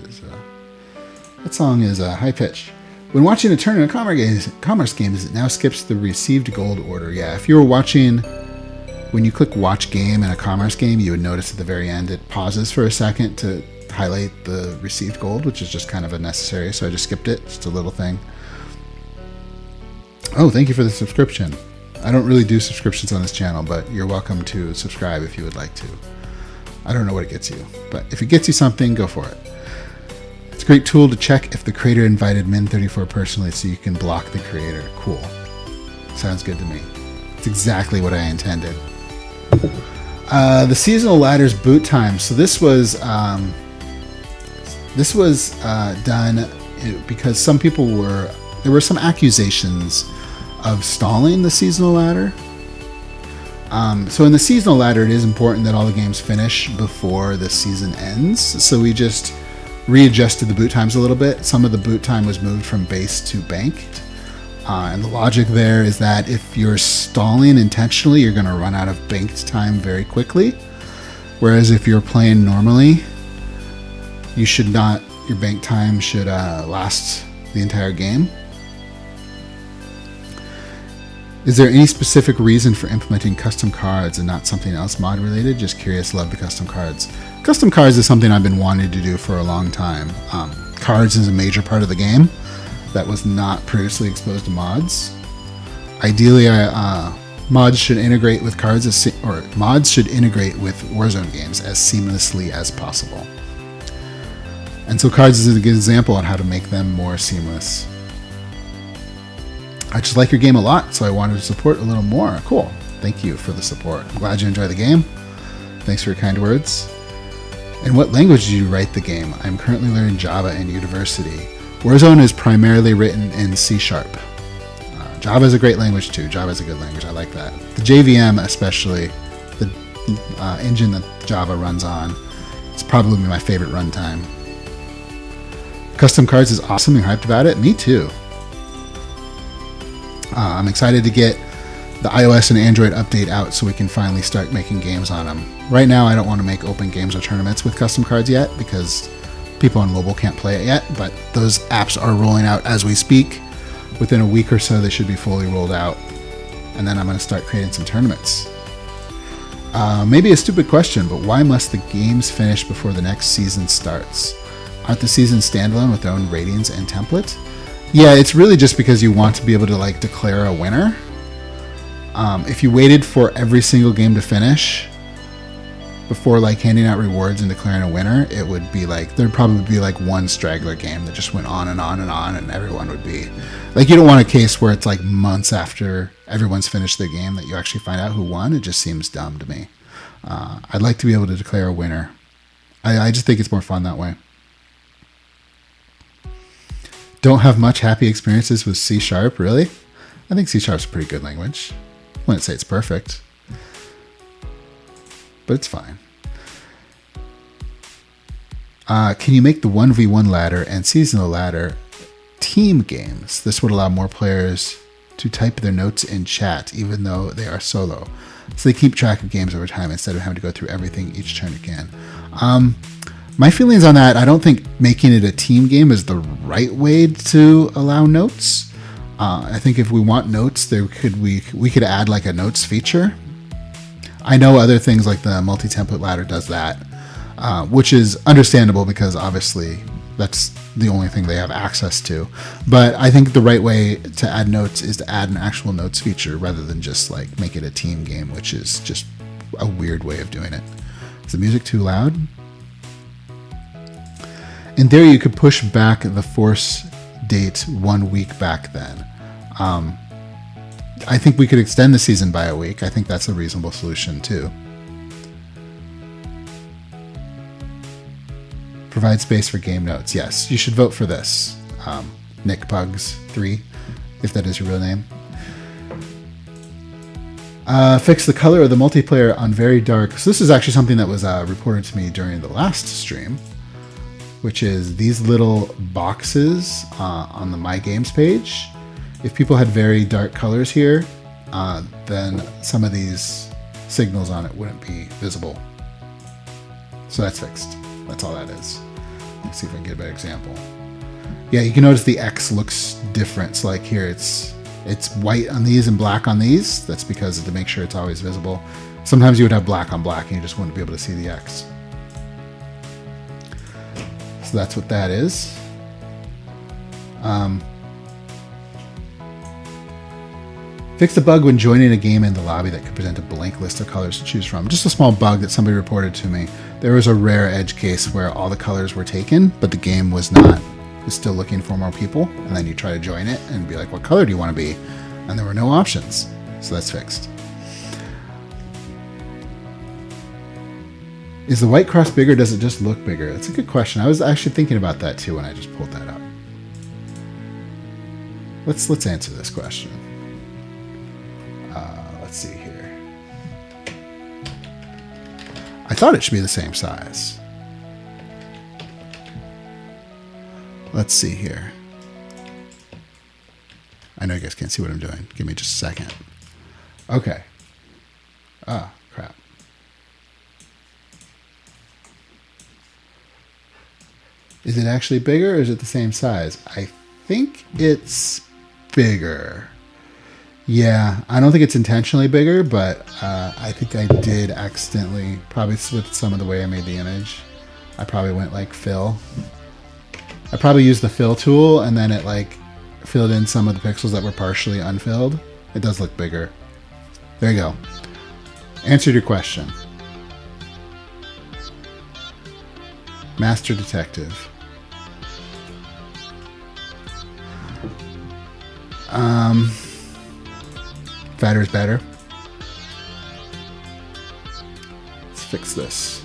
is high pitched. When watching a turn in a commerce game, it now skips the received gold order. Yeah, if you were watching, when you click watch game in a commerce game, you would notice at the very end it pauses for a second to highlight the received gold, which is just kind of unnecessary, so I just skipped it. Just a little thing. Oh, thank you for the subscription. I don't really do subscriptions on this channel, but you're welcome to subscribe if you would like to. I don't know what it gets you, but if it gets you something, go for it. It's a great tool to check if the creator invited Min34 personally so you can block the creator. Cool. Sounds good to me. It's exactly what I intended. The seasonal ladders boot time. So this was done because there were some accusations of stalling the seasonal ladder. So in the seasonal ladder, it is important that all the games finish before the season ends. So we just readjusted the boot times a little bit. Some of the boot time was moved from base to banked. And the logic there is that if you're stalling intentionally, you're going to run out of banked time very quickly. Whereas if you're playing normally, your bank time should last the entire game. Is there any specific reason for implementing custom cards and not something else mod related? Just curious, love the custom cards. Custom cards is something I've been wanting to do for a long time. Cards is a major part of the game that was not previously exposed to mods. Ideally, mods should integrate with mods should integrate with Warzone games as seamlessly as possible. And so cards is a good example on how to make them more seamless. I just like your game a lot, so I wanted to support a little more. Cool. Thank you for the support. I'm glad you enjoy the game. Thanks for your kind words. In what language do you write the game? I'm currently learning Java in university. Warzone is primarily written in C#. Java is a great language too. Java is a good language. I like that. The JVM, especially, the engine that Java runs on, is probably my favorite runtime. Custom cards is awesome. You're hyped about it? Me too. I'm excited to get the iOS and Android update out so we can finally start making games on them. Right now, I don't want to make open games or tournaments with custom cards yet because people on mobile can't play it yet, but those apps are rolling out as we speak. Within a week or so, they should be fully rolled out, and then I'm going to start creating some tournaments. Maybe a stupid question, but why must the games finish before the next season starts? Aren't the seasons standalone with their own ratings and template? Yeah, it's really just because you want to be able to like declare a winner. If you waited for every single game to finish before like handing out rewards and declaring a winner, it would be like there'd probably be like one straggler game that just went on and on and on, and everyone would be like, you don't want a case where it's like months after everyone's finished the game that you actually find out who won. It just seems dumb to me. I'd like to be able to declare a winner. I just think it's more fun that way. Don't have much happy experiences with C#, really? I think C# is a pretty good language. I wouldn't say it's perfect, but it's fine. Can you make the 1v1 ladder and seasonal ladder team games? This would allow more players to type their notes in chat, even though they are solo. So they keep track of games over time instead of having to go through everything each turn again. My feelings on that, I don't think making it a team game is the right way to allow notes. I think if we want notes, we could add like a notes feature. I know other things like the multi-template ladder does that, which is understandable because obviously that's the only thing they have access to. But I think the right way to add notes is to add an actual notes feature rather than just like make it a team game, which is just a weird way of doing it. Is the music too loud? In theory, you could push back the force date 1 week back then. I think we could extend the season by a week. I think that's a reasonable solution too. Provide space for game notes. Yes, you should vote for this. Nick Pugs 3, if that is your real name. Fix the color of the multiplayer on very dark. So this is actually something that was reported to me during the last stream, which is these little boxes on the My Games page. If people had very dark colors here, then some of these signals on it wouldn't be visible. So that's fixed. That's all that is. Let's see if I can get a better example. Yeah, you can notice the X looks different. So like here, it's white on these and black on these. That's because to make sure it's always visible. Sometimes you would have black on black and you just wouldn't be able to see the X. So that's what that is. Fix the bug when joining a game in the lobby that could present a blank list of colors to choose from. Just a small bug that somebody reported to me. There was a rare edge case where all the colors were taken, but the game was not. It was still looking for more people. And then you try to join it and be like, what color do you want to be? And there were no options. So that's fixed. Is the white cross bigger or does it just look bigger? That's a good question. I was actually thinking about that too when I just pulled that up. Let's answer this question. Let's see here. I thought it should be the same size. Let's see here. I know you guys can't see what I'm doing. Give me just a second. Okay. Ah, crap. Is it actually bigger or is it the same size? I think it's bigger. Yeah, I don't think it's intentionally bigger, but I think I did accidentally, probably with some of the way I made the image. I probably went like fill. I probably used the fill tool and then it like filled in some of the pixels that were partially unfilled. It does look bigger. There you go. Answered your question. Master Detective. Fatter is better. fix this.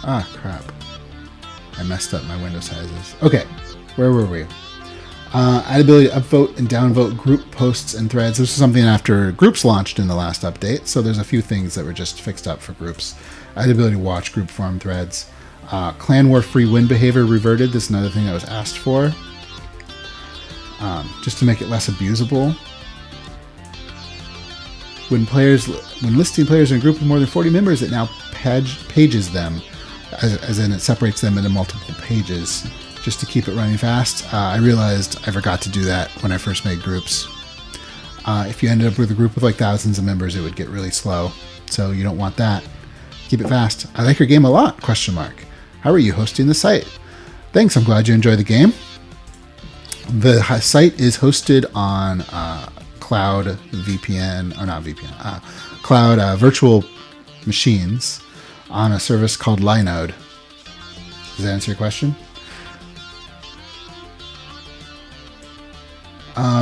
Ah, crap. I messed up my window sizes. Okay, where were we? Add ability to upvote and downvote group posts and threads. This is something after groups launched in the last update, so there's a few things that were just fixed up for groups. Add ability to watch group forum threads. Clan war free win behavior reverted. This is another thing that was asked for. Just to make it less abusable. When listing players in a group of more than 40 members, it now pages them, as in it separates them into multiple pages, just to keep it running fast. I realized I forgot to do that when I first made groups. If you ended up with a group with like thousands of members, it would get really slow. So you don't want that. Keep it fast. I like your game a lot, question mark. How are you hosting the site? Thanks, I'm glad you enjoy the game. The site is hosted on cloud VPN, or not VPN, cloud virtual machines on a service called Linode. Does that answer your question?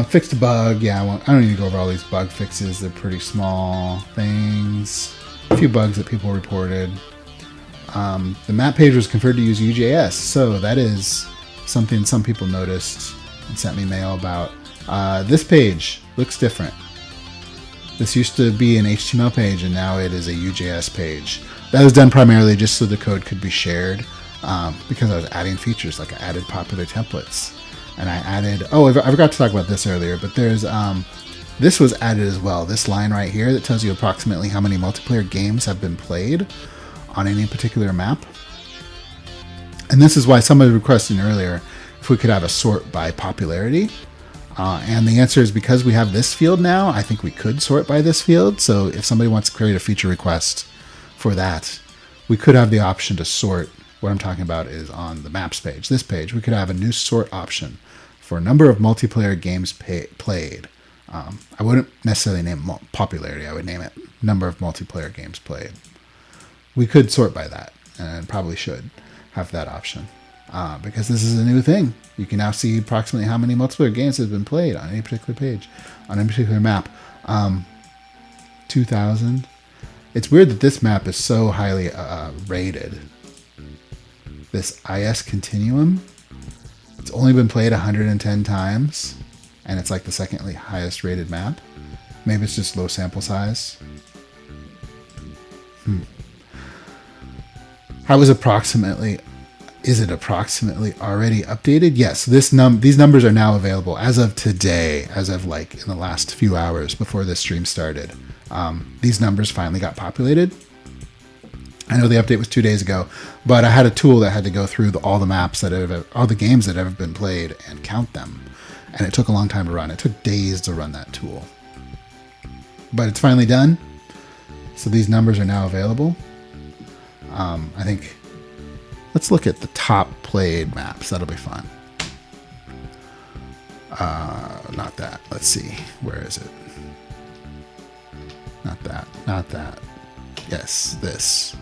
Fixed a bug. Yeah, I don't need to go over all these bug fixes. They're pretty small things. A few bugs that people reported. The map page was configured to use UJS, so that is something some people noticed and sent me mail about. This page looks different. This used to be an HTML page, and now it is a UJS page. That was done primarily just so the code could be shared, because I was adding features, like I added popular templates. And I added, I forgot to talk about this earlier, but there's, this was added as well. This line right here that tells you approximately how many multiplayer games have been played on any particular map. And this is why somebody requested earlier if we could have a sort by popularity. And the answer is because we have this field now, I think we could sort by this field. So if somebody wants to create a feature request for that, we could have the option to sort. What I'm talking about is on the maps page, this page, we could have a new sort option for a number of multiplayer games played. I wouldn't necessarily name popularity, I would name it number of multiplayer games played. We could sort by that, and probably should have that option, because this is a new thing. You can now see approximately how many multiplayer games have been played on any particular page, on any particular map. 2,000. It's weird that this map is so highly rated. This IS Continuum, it's only been played 110 times, and it's like the second highest rated map. Maybe it's just low sample size. How is it approximately already updated? Yes, these numbers are now available as of today, as of like in the last few hours before this stream started. These numbers finally got populated. I know the update was 2 days ago, but I had a tool that had to go through all the maps all the games that have been played and count them. And it took a long time to run. It took days to run that tool. But it's finally done. So these numbers are now available. I think, let's look at the top played maps. That'll be fun. Not that. Let's see. Where is it? Not that. Not that. Yes, this.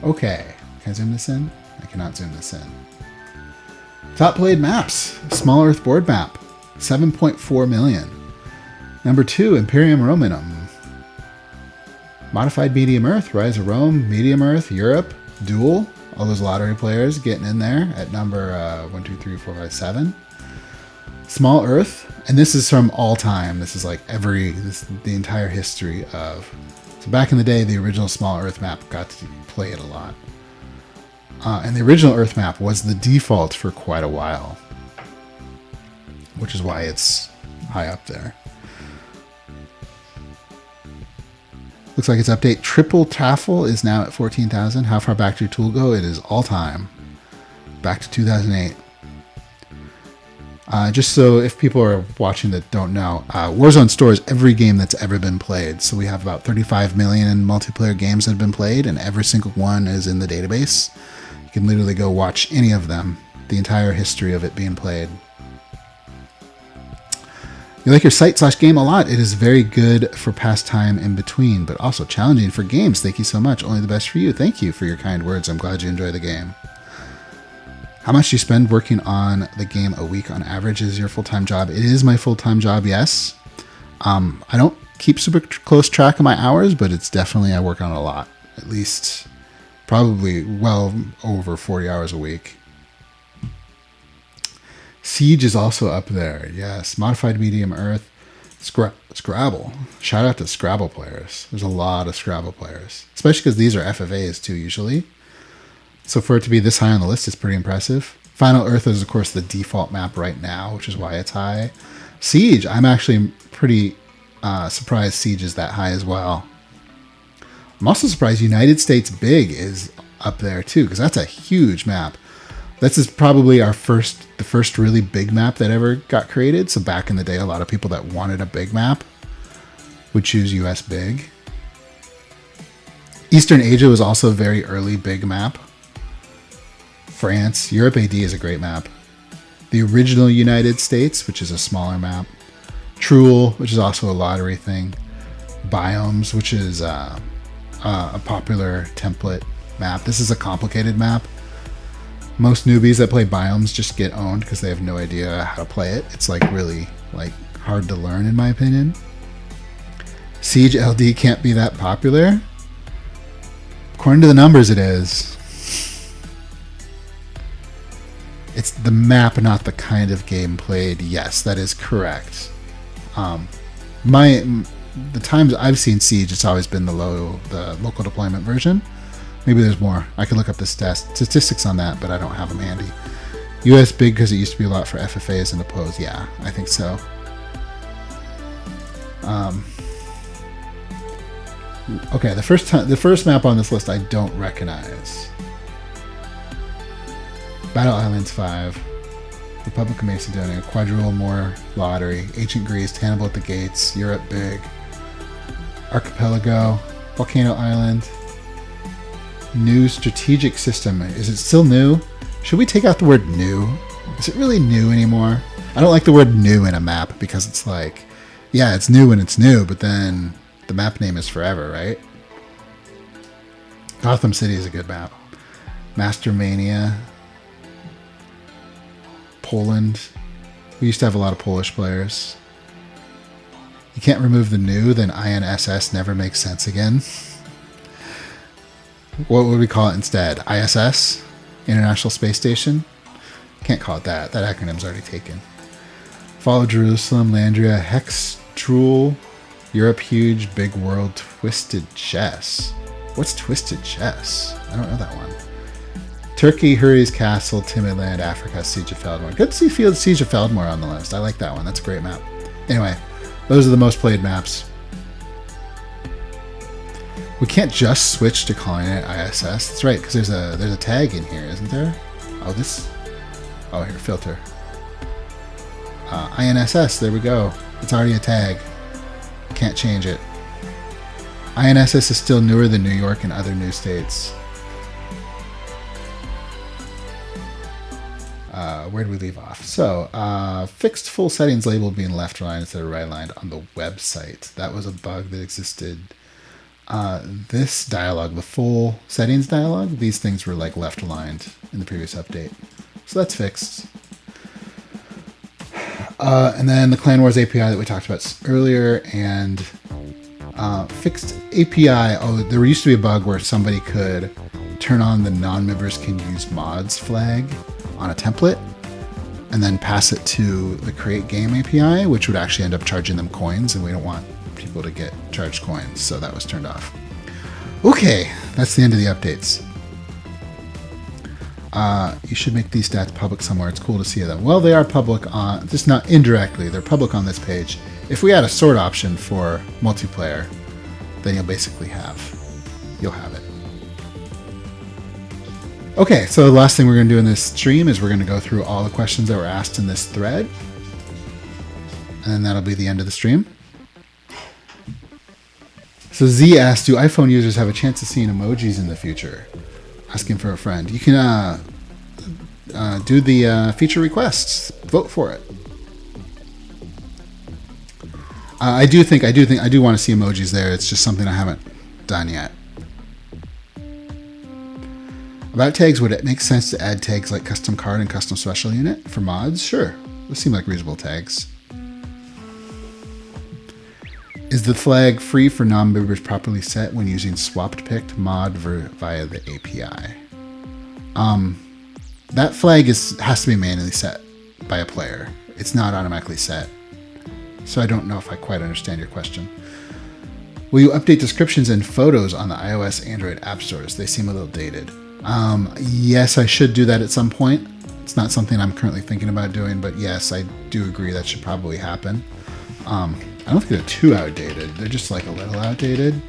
Okay. Can I zoom this in? I cannot zoom this in. Top played maps. Small Earth board map. 7.4 million. Number 2, Imperium Romanum. Modified Medium Earth. Rise of Rome. Medium Earth. Europe. Duel. All those lottery players getting in there at number 1, 2, 3, 4, 5, 7. Small Earth. And this is from all time. This is like the entire history of... So back in the day, the original Small Earth map got to play it a lot. And the original Earth map was the default for quite a while, which is why it's high up there. Looks like its update. Triple Taffel is now at 14,000. How far back to your tool go? It is all time. Back to 2008. Just so if people are watching that don't know, Warzone stores every game that's ever been played. So we have about 35 million multiplayer games that have been played, and every single one is in the database. You can literally go watch any of them, the entire history of it being played. You like your site/game a lot. It is very good for pastime in between, but also challenging for games. Thank you so much. Only the best for you. Thank you for your kind words. I'm glad you enjoy the game. How much do you spend working on the game a week on average? Is your full-time job? It is my full-time job, yes. I don't keep super close track of my hours, but it's definitely, I work on it a lot. At least probably well over 40 hours a week. Siege is also up there. Yes. Modified Medium Earth. Scrabble. Shout out to Scrabble players. There's a lot of Scrabble players, especially because these are FFAs too usually. So for it to be this high on the list is pretty impressive. Final Earth is, of course, the default map right now, which is why it's high. Siege, I'm actually pretty surprised Siege is that high as well. I'm also surprised United States Big is up there too, because that's a huge map. This is probably the first really big map that ever got created. So back in the day, a lot of people that wanted a big map would choose US Big. Eastern Asia was also a very early big map. France, Europe AD is a great map. The original United States, which is a smaller map. Truel, which is also a lottery thing. Biomes, which is a popular template map. This is a complicated map. Most newbies that play Biomes just get owned because they have no idea how to play it. It's like really hard to learn in my opinion. Siege LD can't be that popular. According to the numbers, it is. It's the map, not the kind of game played. Yes, that is correct. The times I've seen Siege, it's always been the local deployment version. Maybe there's more. I could look up the statistics on that, but I don't have them handy. US Big because it used to be a lot for FFAs and oppose. Yeah, I think so. Okay, the first map on this list I don't recognize. Battle Islands 5, Republic of Macedonia, Quadrille More Lottery, Ancient Greece, Hannibal at the Gates, Europe Big, Archipelago, Volcano Island, New Strategic System. Is it still new? Should we take out the word new? Is it really new anymore? I don't like the word new in a map because it's like, yeah, it's new when it's new, but then the map name is forever, right? Gotham City is a good map. Mastermania. Poland. We used to have a lot of Polish players. You can't remove the new, then INSS never makes sense again. What would we call it instead? ISS? International Space Station? Can't call it that. That acronym's already taken. Fall of Jerusalem, Landria, Hex, Truel, Europe Huge, Big World, Twisted Chess. What's Twisted Chess? I don't know that one. Turkey, Hurry's Castle, Timidland, Africa, Siege of Feldmore. Good to see Siege of Feldmore on the list. I like that one. That's a great map. Anyway, those are the most played maps. We can't just switch to calling it ISS. That's right, because there's a tag in here, isn't there? Oh, here, filter. INSS, there we go. It's already a tag. Can't change it. INSS is still newer than New York and other new states. Where did we leave off? So, fixed full settings label being left aligned instead of right aligned on the website. That was a bug that existed. This dialog, the full settings dialog, these things were like left aligned in the previous update. So that's fixed. And then the Clan Wars API that we talked about earlier, and fixed API. Oh, there used to be a bug where somebody could turn on the non-members can use mods flag on a template and then pass it to the create game API, which would actually end up charging them coins, and we don't want people to get charged coins, so that was turned off. Okay, that's the end of the updates. You should make these stats public somewhere. It's cool to see them. Well, they are public on, just not indirectly, they're public on this page. If we had a sort option for multiplayer, then you'll have it. Okay, so the last thing we're going to do in this stream is we're going to go through all the questions that were asked in this thread. And then that'll be the end of the stream. So Z asked, do iPhone users have a chance of seeing emojis in the future? Asking for a friend. You can do the feature requests. Vote for it. I do want to see emojis there. It's just something I haven't done yet. About tags, would it make sense to add tags like custom card and custom special unit for mods? Sure. Those seem like reasonable tags. Is the flag free for non-members properly set when using swapped picked mod via the API? That flag has to be manually set by a player. It's not automatically set. So I don't know if I quite understand your question. Will you update descriptions and photos on the iOS, Android app stores? They seem a little dated. Yes, I should do that at some point. It's not something I'm currently thinking about doing, but yes, I do agree that should probably happen. I don't think they're too outdated. They're just like a little outdated.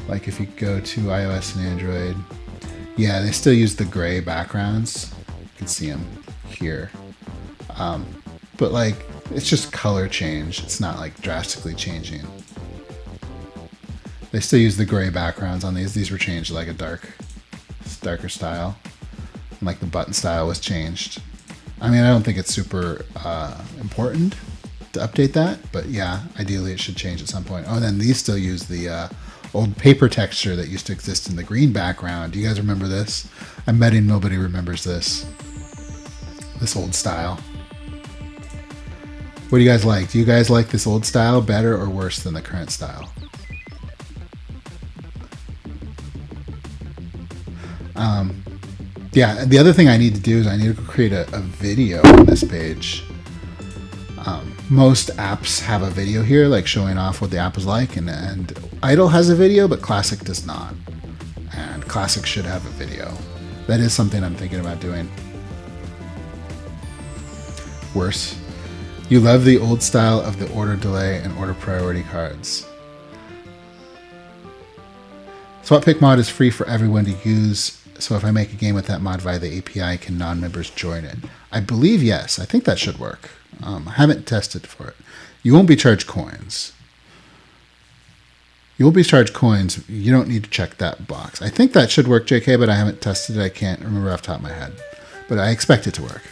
Like if you go to iOS and Android, yeah, they still use the gray backgrounds. You can see them here. But like, it's just color change. It's not like drastically changing. They still use the gray backgrounds on these. These were changed to like a darker style. And like the button style was changed. I mean, I don't think it's super important to update that, but yeah, ideally it should change at some point. Oh, and then these still use the old paper texture that used to exist in the green background. Do you guys remember this? I'm betting nobody remembers this old style. What do you guys like? Do you guys like this old style better or worse than the current style? Yeah, the other thing I need to do is I need to create a video on this page. Most apps have a video here, like showing off what the app is like, and Idle has a video, but Classic does not. And Classic should have a video. That is something I'm thinking about doing. Worse. You love the old style of the order delay and order priority cards. Swap Pick mod is free for everyone to use, so if I make a game with that mod via the API, can non-members join it? I believe yes. I think that should work. I haven't tested for it. You won't be charged coins. You won't be charged coins. You don't need to check that box. I think that should work, JK, but I haven't tested it. I can't remember off the top of my head. But I expect it to work.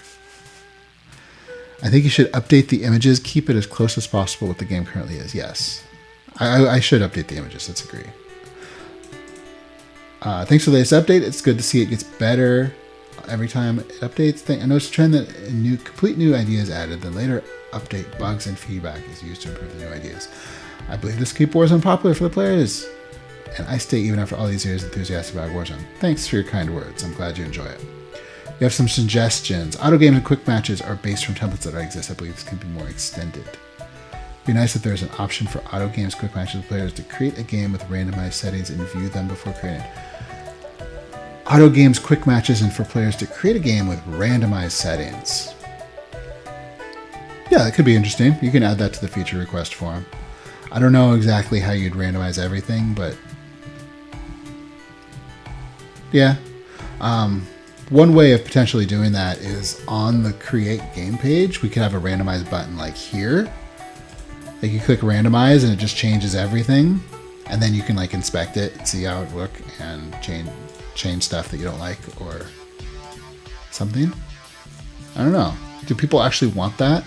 I think you should update the images. Keep it as close as possible what the game currently is. Yes. I should update the images. Let's agree. Thanks for the latest update. It's good to see it gets better every time it updates. I noticed a trend that complete new ideas added, then later update bugs and feedback is used to improve the new ideas. I believe this keep Warzone popular for the players, and I stay even after all these years enthusiastic about Warzone. Thanks for your kind words. I'm glad you enjoy it. You have some suggestions. Auto games and quick matches are based from templates that already exist. I believe this can be more extended. It'd be nice if there's an option for auto games, quick matches with players to create a game with randomized settings and view them before creating. Auto games, quick matches, and for players to create a game with randomized settings. Yeah, that could be interesting. You can add that to the feature request form. I don't know exactly how you'd randomize everything, but yeah. One way of potentially doing that is on the create game page, we could have a randomize button like here. Like you click randomize and it just changes everything. And then you can like inspect it, see how it looks, and change stuff that you don't like or something. I don't know. Do people actually want that?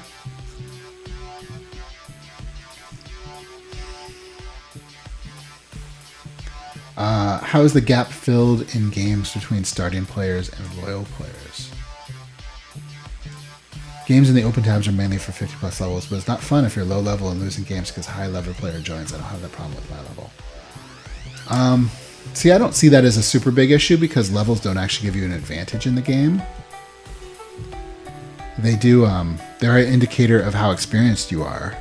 How is the gap filled in games between starting players and loyal players? Games in the open tabs are mainly for 50 plus levels, but it's not fun if you're low level and losing games because a high level player joins. I don't have that problem with my level. See, I don't see that as a super big issue because levels don't actually give you an advantage in the game. They do, they're an indicator of how experienced you are.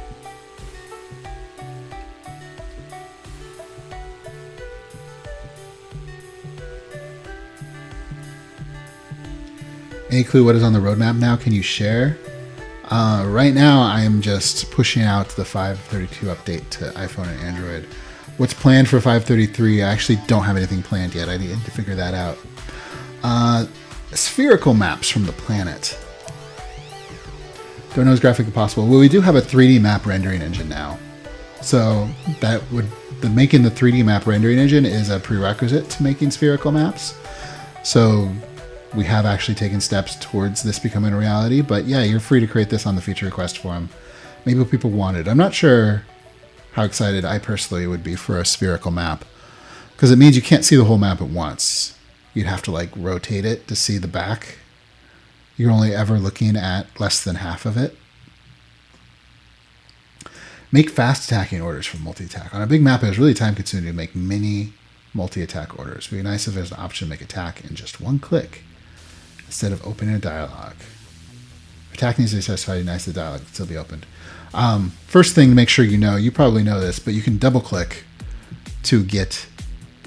Any clue what is on the roadmap now? Can you share? Right now, I'm just pushing out the 5.32 update to iPhone and Android. What's planned for 5.33? I actually don't have anything planned yet. I need to figure that out. Spherical maps from the planet. Don't know as graphically possible. Well, we do have a 3D map rendering engine now. So that would making the 3D map rendering engine is a prerequisite to making spherical maps. So we have actually taken steps towards this becoming a reality, but yeah, you're free to create this on the feature request form. Maybe people want it. I'm not sure how excited I personally would be for a spherical map, because it means you can't see the whole map at once. You'd have to like rotate it to see the back. You're only ever looking at less than half of it. Make fast attacking orders for multi-attack. On a big map, it was really time consuming to make many multi-attack orders. It would be nice if there's an option to make attack in just one click instead of opening a dialogue. If attack needs to be specified, it's nice the dialogue can still be opened. First thing to make sure you probably know this, but you can double click to get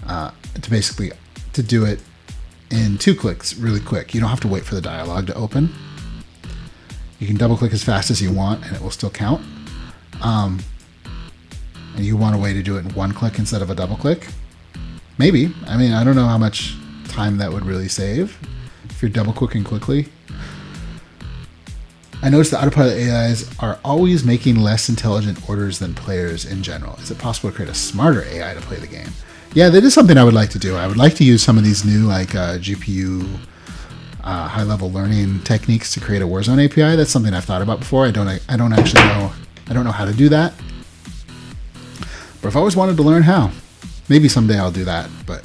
to do it in 2 clicks really quick. You don't have to wait for the dialogue to open. You can double click as fast as you want and it will still count. And you want a way to do it in 1 click instead of a double click? Maybe. I mean, I don't know how much time that would really save if you're double clicking quickly. I noticed the autopilot AIs are always making less intelligent orders than players in general. Is it possible to create a smarter AI to play the game? Yeah, that is something I would like to do. I would like to use some of these new GPU high-level learning techniques to create a Warzone API. That's something I've thought about before. I don't actually know. I don't know how to do that. But I've always wanted to learn how. Maybe someday I'll do that. But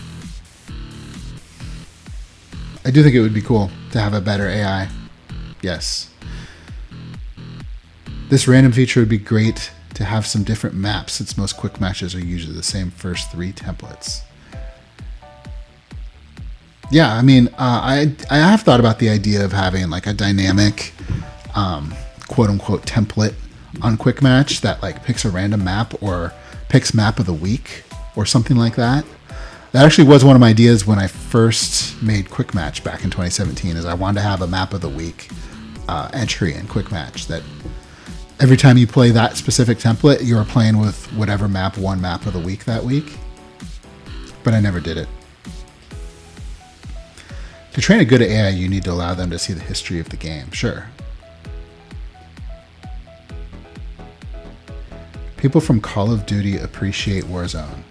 I do think it would be cool to have a better AI. Yes. This random feature would be great to have some different maps, since most quick matches are usually the same first 3 templates. Yeah, I mean, I have thought about the idea of having like a dynamic, quote unquote, template on quick match that like picks a random map or picks map of the week or something like that. That actually was one of my ideas when I first made quick match back in 2017. Is I wanted to have a map of the week entry in quick match that. Every time you play that specific template, you're playing with whatever map won map of the week that week. But I never did it. To train a good AI, you need to allow them to see the history of the game. Sure. People from Call of Duty appreciate Warzone.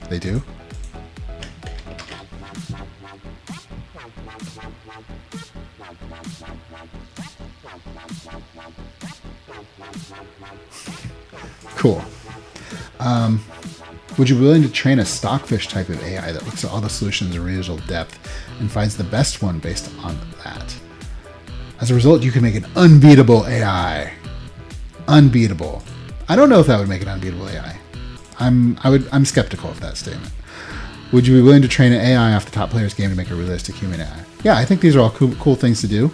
They do? Cool. Would you be willing to train a stockfish type of AI that looks at all the solutions in reasonable depth and finds the best one based on that? As a result, you can make an unbeatable AI. Unbeatable. I don't know if that would make an unbeatable AI. I'm skeptical of that statement. Would you be willing to train an AI off the top player's game to make a realistic human AI? Yeah, I think these are all cool things to do.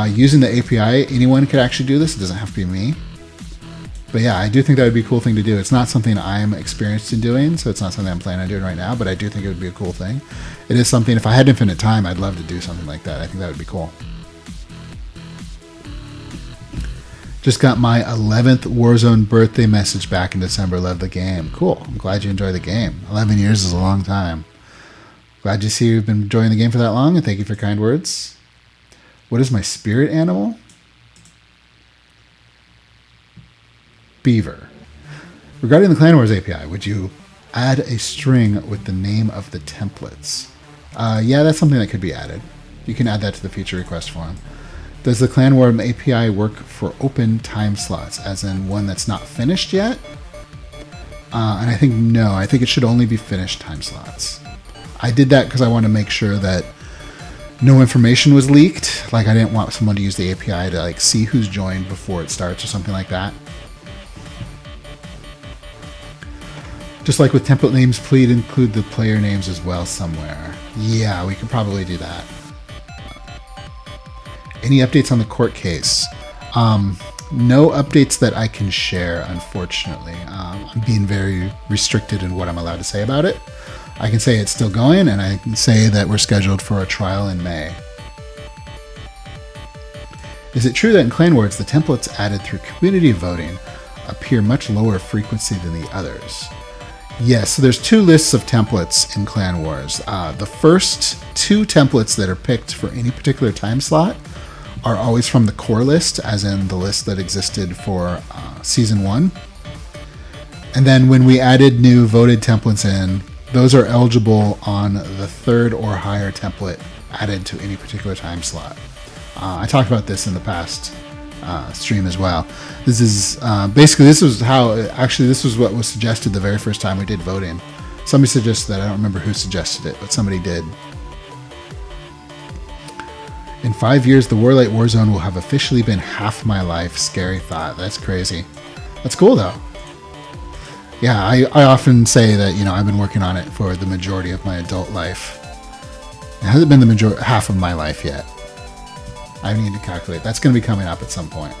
Using the API, anyone could actually do this. It doesn't have to be me. But yeah, I do think that would be a cool thing to do. It's not something I'm experienced in doing, so it's not something I'm planning on doing right now, but I do think it would be a cool thing. It is something, if I had infinite time, I'd love to do something like that. I think that would be cool. Just got my 11th Warzone birthday message back in December. Love the game. Cool. I'm glad you enjoy the game. 11 years is a long time. Glad to see you've been enjoying the game for that long, and thank you for kind words. What is my spirit animal? Beaver. Regarding the Clan Wars API, would you add a string with the name of the templates? Yeah, that's something that could be added. You can add that to the feature request form. Does the Clan Wars API work for open time slots, as in one that's not finished yet? And I think no. I think it should only be finished time slots. I did that because I wanted to make sure that no information was leaked. Like I didn't want someone to use the API to like see who's joined before it starts or something like that. Just like with template names, please include the player names as well somewhere. Yeah, we could probably do that. Any updates on the court case? No updates that I can share, unfortunately. I'm being very restricted in what I'm allowed to say about it. I can say it's still going, and I can say that we're scheduled for a trial in May. Is it true that in Clan Wars, the templates added through community voting appear much lower frequency than the others? Yes, so there's 2 lists of templates in Clan Wars. The first 2 templates that are picked for any particular time slot are always from the core list, as in the list that existed for Season 1. And then when we added new voted templates in, those are eligible on the 3rd or higher template added to any particular time slot. I talked about this in the past stream as well. This is basically, this was what was suggested the very first time we did voting. Somebody suggested that. I don't remember who suggested it, but somebody did. In 5 years, the Warlight Warzone will have officially been half my life. Scary thought. That's crazy. That's cool though. Yeah, I often say that, I've been working on it for the majority of my adult life. It hasn't been the half of my life yet. I need to calculate. That's going to be coming up at some point.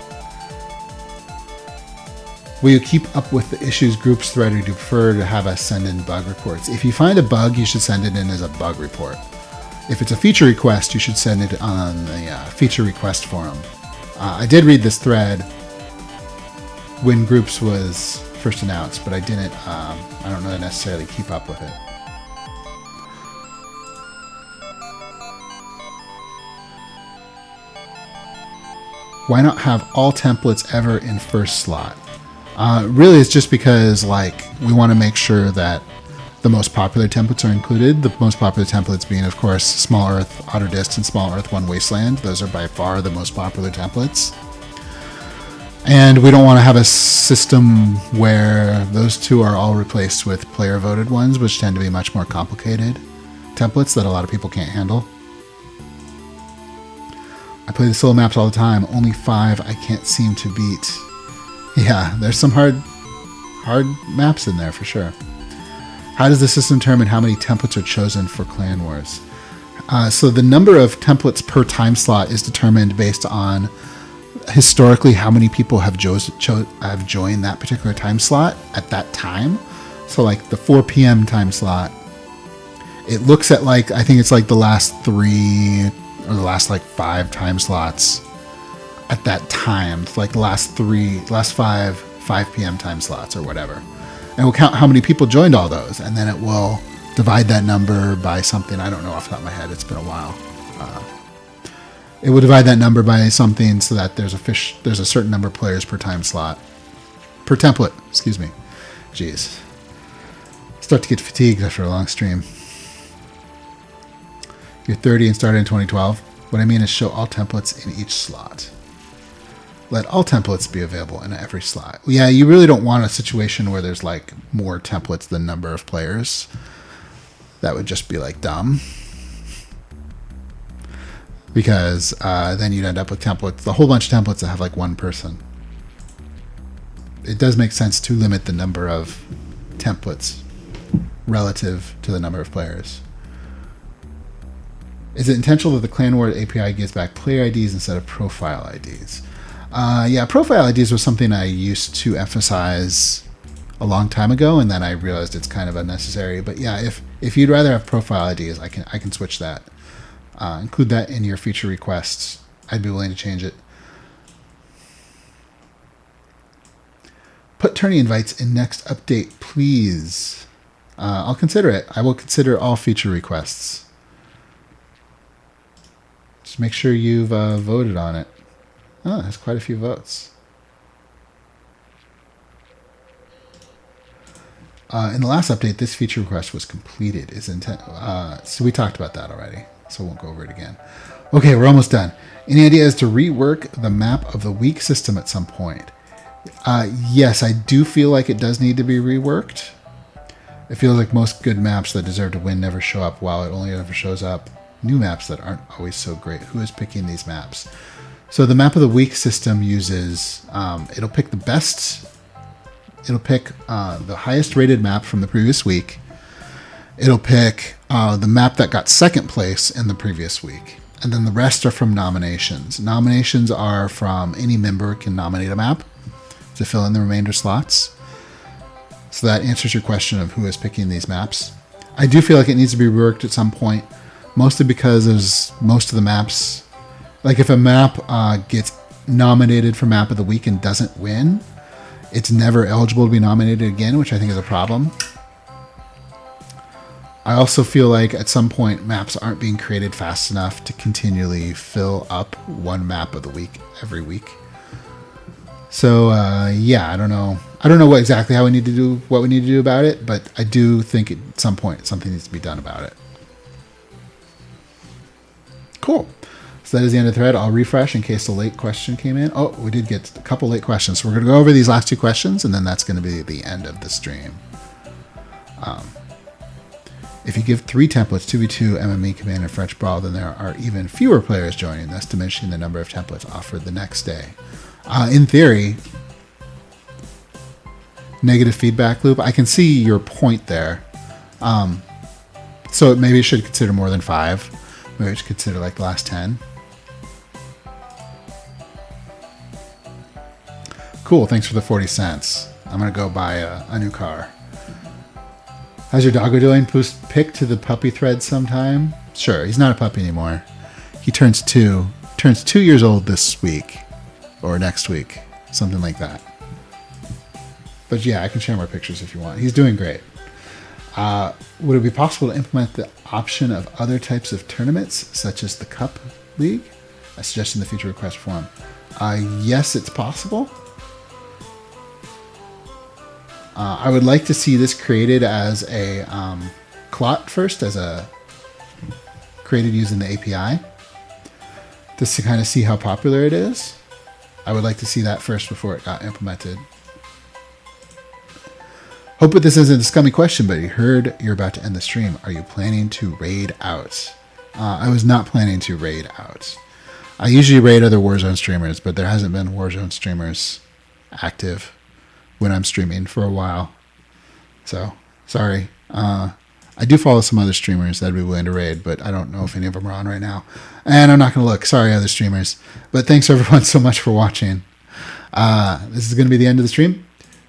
Will you keep up with the issues groups thread, or do you prefer to have us send in bug reports? If you find a bug, you should send it in as a bug report. If it's a feature request, you should send it on the feature request forum. I did read this thread when groups was first announced, but I didn't, I don't know, necessarily keep up with it. Why not have all templates ever in first slot? Really, it's just because we want to make sure that the most popular templates are included. The most popular templates being, of course, Small Earth Autodist and Small Earth 1 Wasteland. Those are by far the most popular templates. And we don't want to have a system where those two are all replaced with player-voted ones, which tend to be much more complicated templates that a lot of people can't handle. I play the solo maps all the time. Only 5 I can't seem to beat. Yeah, there's some hard maps in there for sure. How does the system determine how many templates are chosen for Clan Wars? So the number of templates per time slot is determined based on historically how many people have joined that particular time slot at that time. So the 4 p.m. time slot, it looks at I think it's the last 3 or the last 5 time slots at that time. It's the last 5 p.m. time slots or whatever. And we'll count how many people joined all those, and then it will divide that number by something. I don't know off the top of my head. It's been a while. It will divide that number by something so that there's a certain number of players per time slot. Per template, excuse me. Jeez. Start to get fatigued after a long stream. You're 30 and started in 2012. What I mean is show all templates in each slot. Let all templates be available in every slot. Yeah, you really don't want a situation where there's more templates than number of players. That would just be dumb. Because then you'd end up with templates, a whole bunch of templates that have one person. It does make sense to limit the number of templates relative to the number of players. Is it intentional that the Clan Wars API gives back player IDs instead of profile IDs? Yeah, profile IDs was something I used to emphasize a long time ago, and then I realized it's kind of unnecessary. But yeah, if you'd rather have profile IDs, I can switch that. Include that in your feature requests. I'd be willing to change it. Put tourney invites in next update, please. I'll consider it. I will consider all feature requests. Just make sure you've voted on it. Oh, that's quite a few votes. In the last update, this feature request was completed. So we talked about that already, so I won't go over it again. Okay, we're almost done. Any ideas to rework the map of the week system at some point? Yes, I do feel like it does need to be reworked. It feels like most good maps that deserve to win never show up, while it only ever shows up new maps that aren't always so great. Who is picking these maps? So the map of the week system uses, it'll pick the best, it'll pick the highest rated map from the previous week. It'll pick the map that got second place in the previous week. And then the rest are from nominations. Nominations are from any member can nominate a map to fill in the remainder slots. So that answers your question of who is picking these maps. I do feel like it needs to be reworked at some point, mostly because there's most of the maps, like if a map gets nominated for map of the week and doesn't win, it's never eligible to be nominated again, which I think is a problem. I also feel like at some point maps aren't being created fast enough to continually fill up one map of the week every week. So yeah, I don't know what exactly what we need to do about it, but I do think at some point something needs to be done about it. Cool. So that is the end of the thread. I'll refresh in case a late question came in. Oh, we did get a couple late questions. So we're going to go over these last two questions, and then that's going to be the end of the stream. If you give 3 templates, 2v2, MME, Command, and French Brawl, then there are even fewer players joining, thus diminishing the number of templates offered the next day. In theory, negative feedback loop. I can see your point there. So maybe it should consider more than 5. Maybe it should consider like the last 10. Cool, thanks for the 40 cents. I'm going to go buy a new car. How's your doggo doing? Post pic to the puppy thread sometime? Sure, he's not a puppy anymore. He turns 2 years old this week. Or next week. Something like that. But yeah, I can share more pictures if you want. He's doing great. Would it be possible to implement the option of other types of tournaments, such as the Cup League? I suggest in the feature request form. Yes, it's possible. I would like to see this created as a clot first, created using the API, just to kind of see how popular it is. I would like to see that first before it got implemented. Hope this isn't a scummy question, but you heard you're about to end the stream. Are you planning to raid out? I was not planning to raid out. I usually raid other Warzone streamers, but there hasn't been Warzone streamers active when I'm streaming for a while. So, sorry. I do follow some other streamers that'd be willing to raid, but I don't know if any of them are on right now. And I'm not going to look. Sorry, other streamers. But thanks, everyone, so much for watching. This is going to be the end of the stream.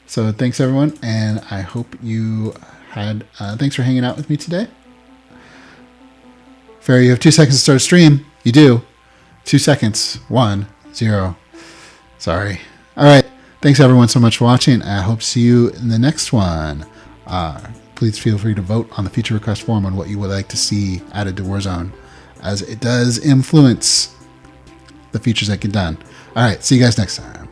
So thanks, everyone, and I hope you had... thanks for hanging out with me today. Fair, you have 2 seconds to start a stream. You do. 2 seconds. 1, 0. Sorry. All right. Thanks, everyone, so much for watching. I hope to see you in the next one. Please feel free to vote on the feature request form on what you would like to see added to Warzone, as it does influence the features that get done. All right. See you guys next time.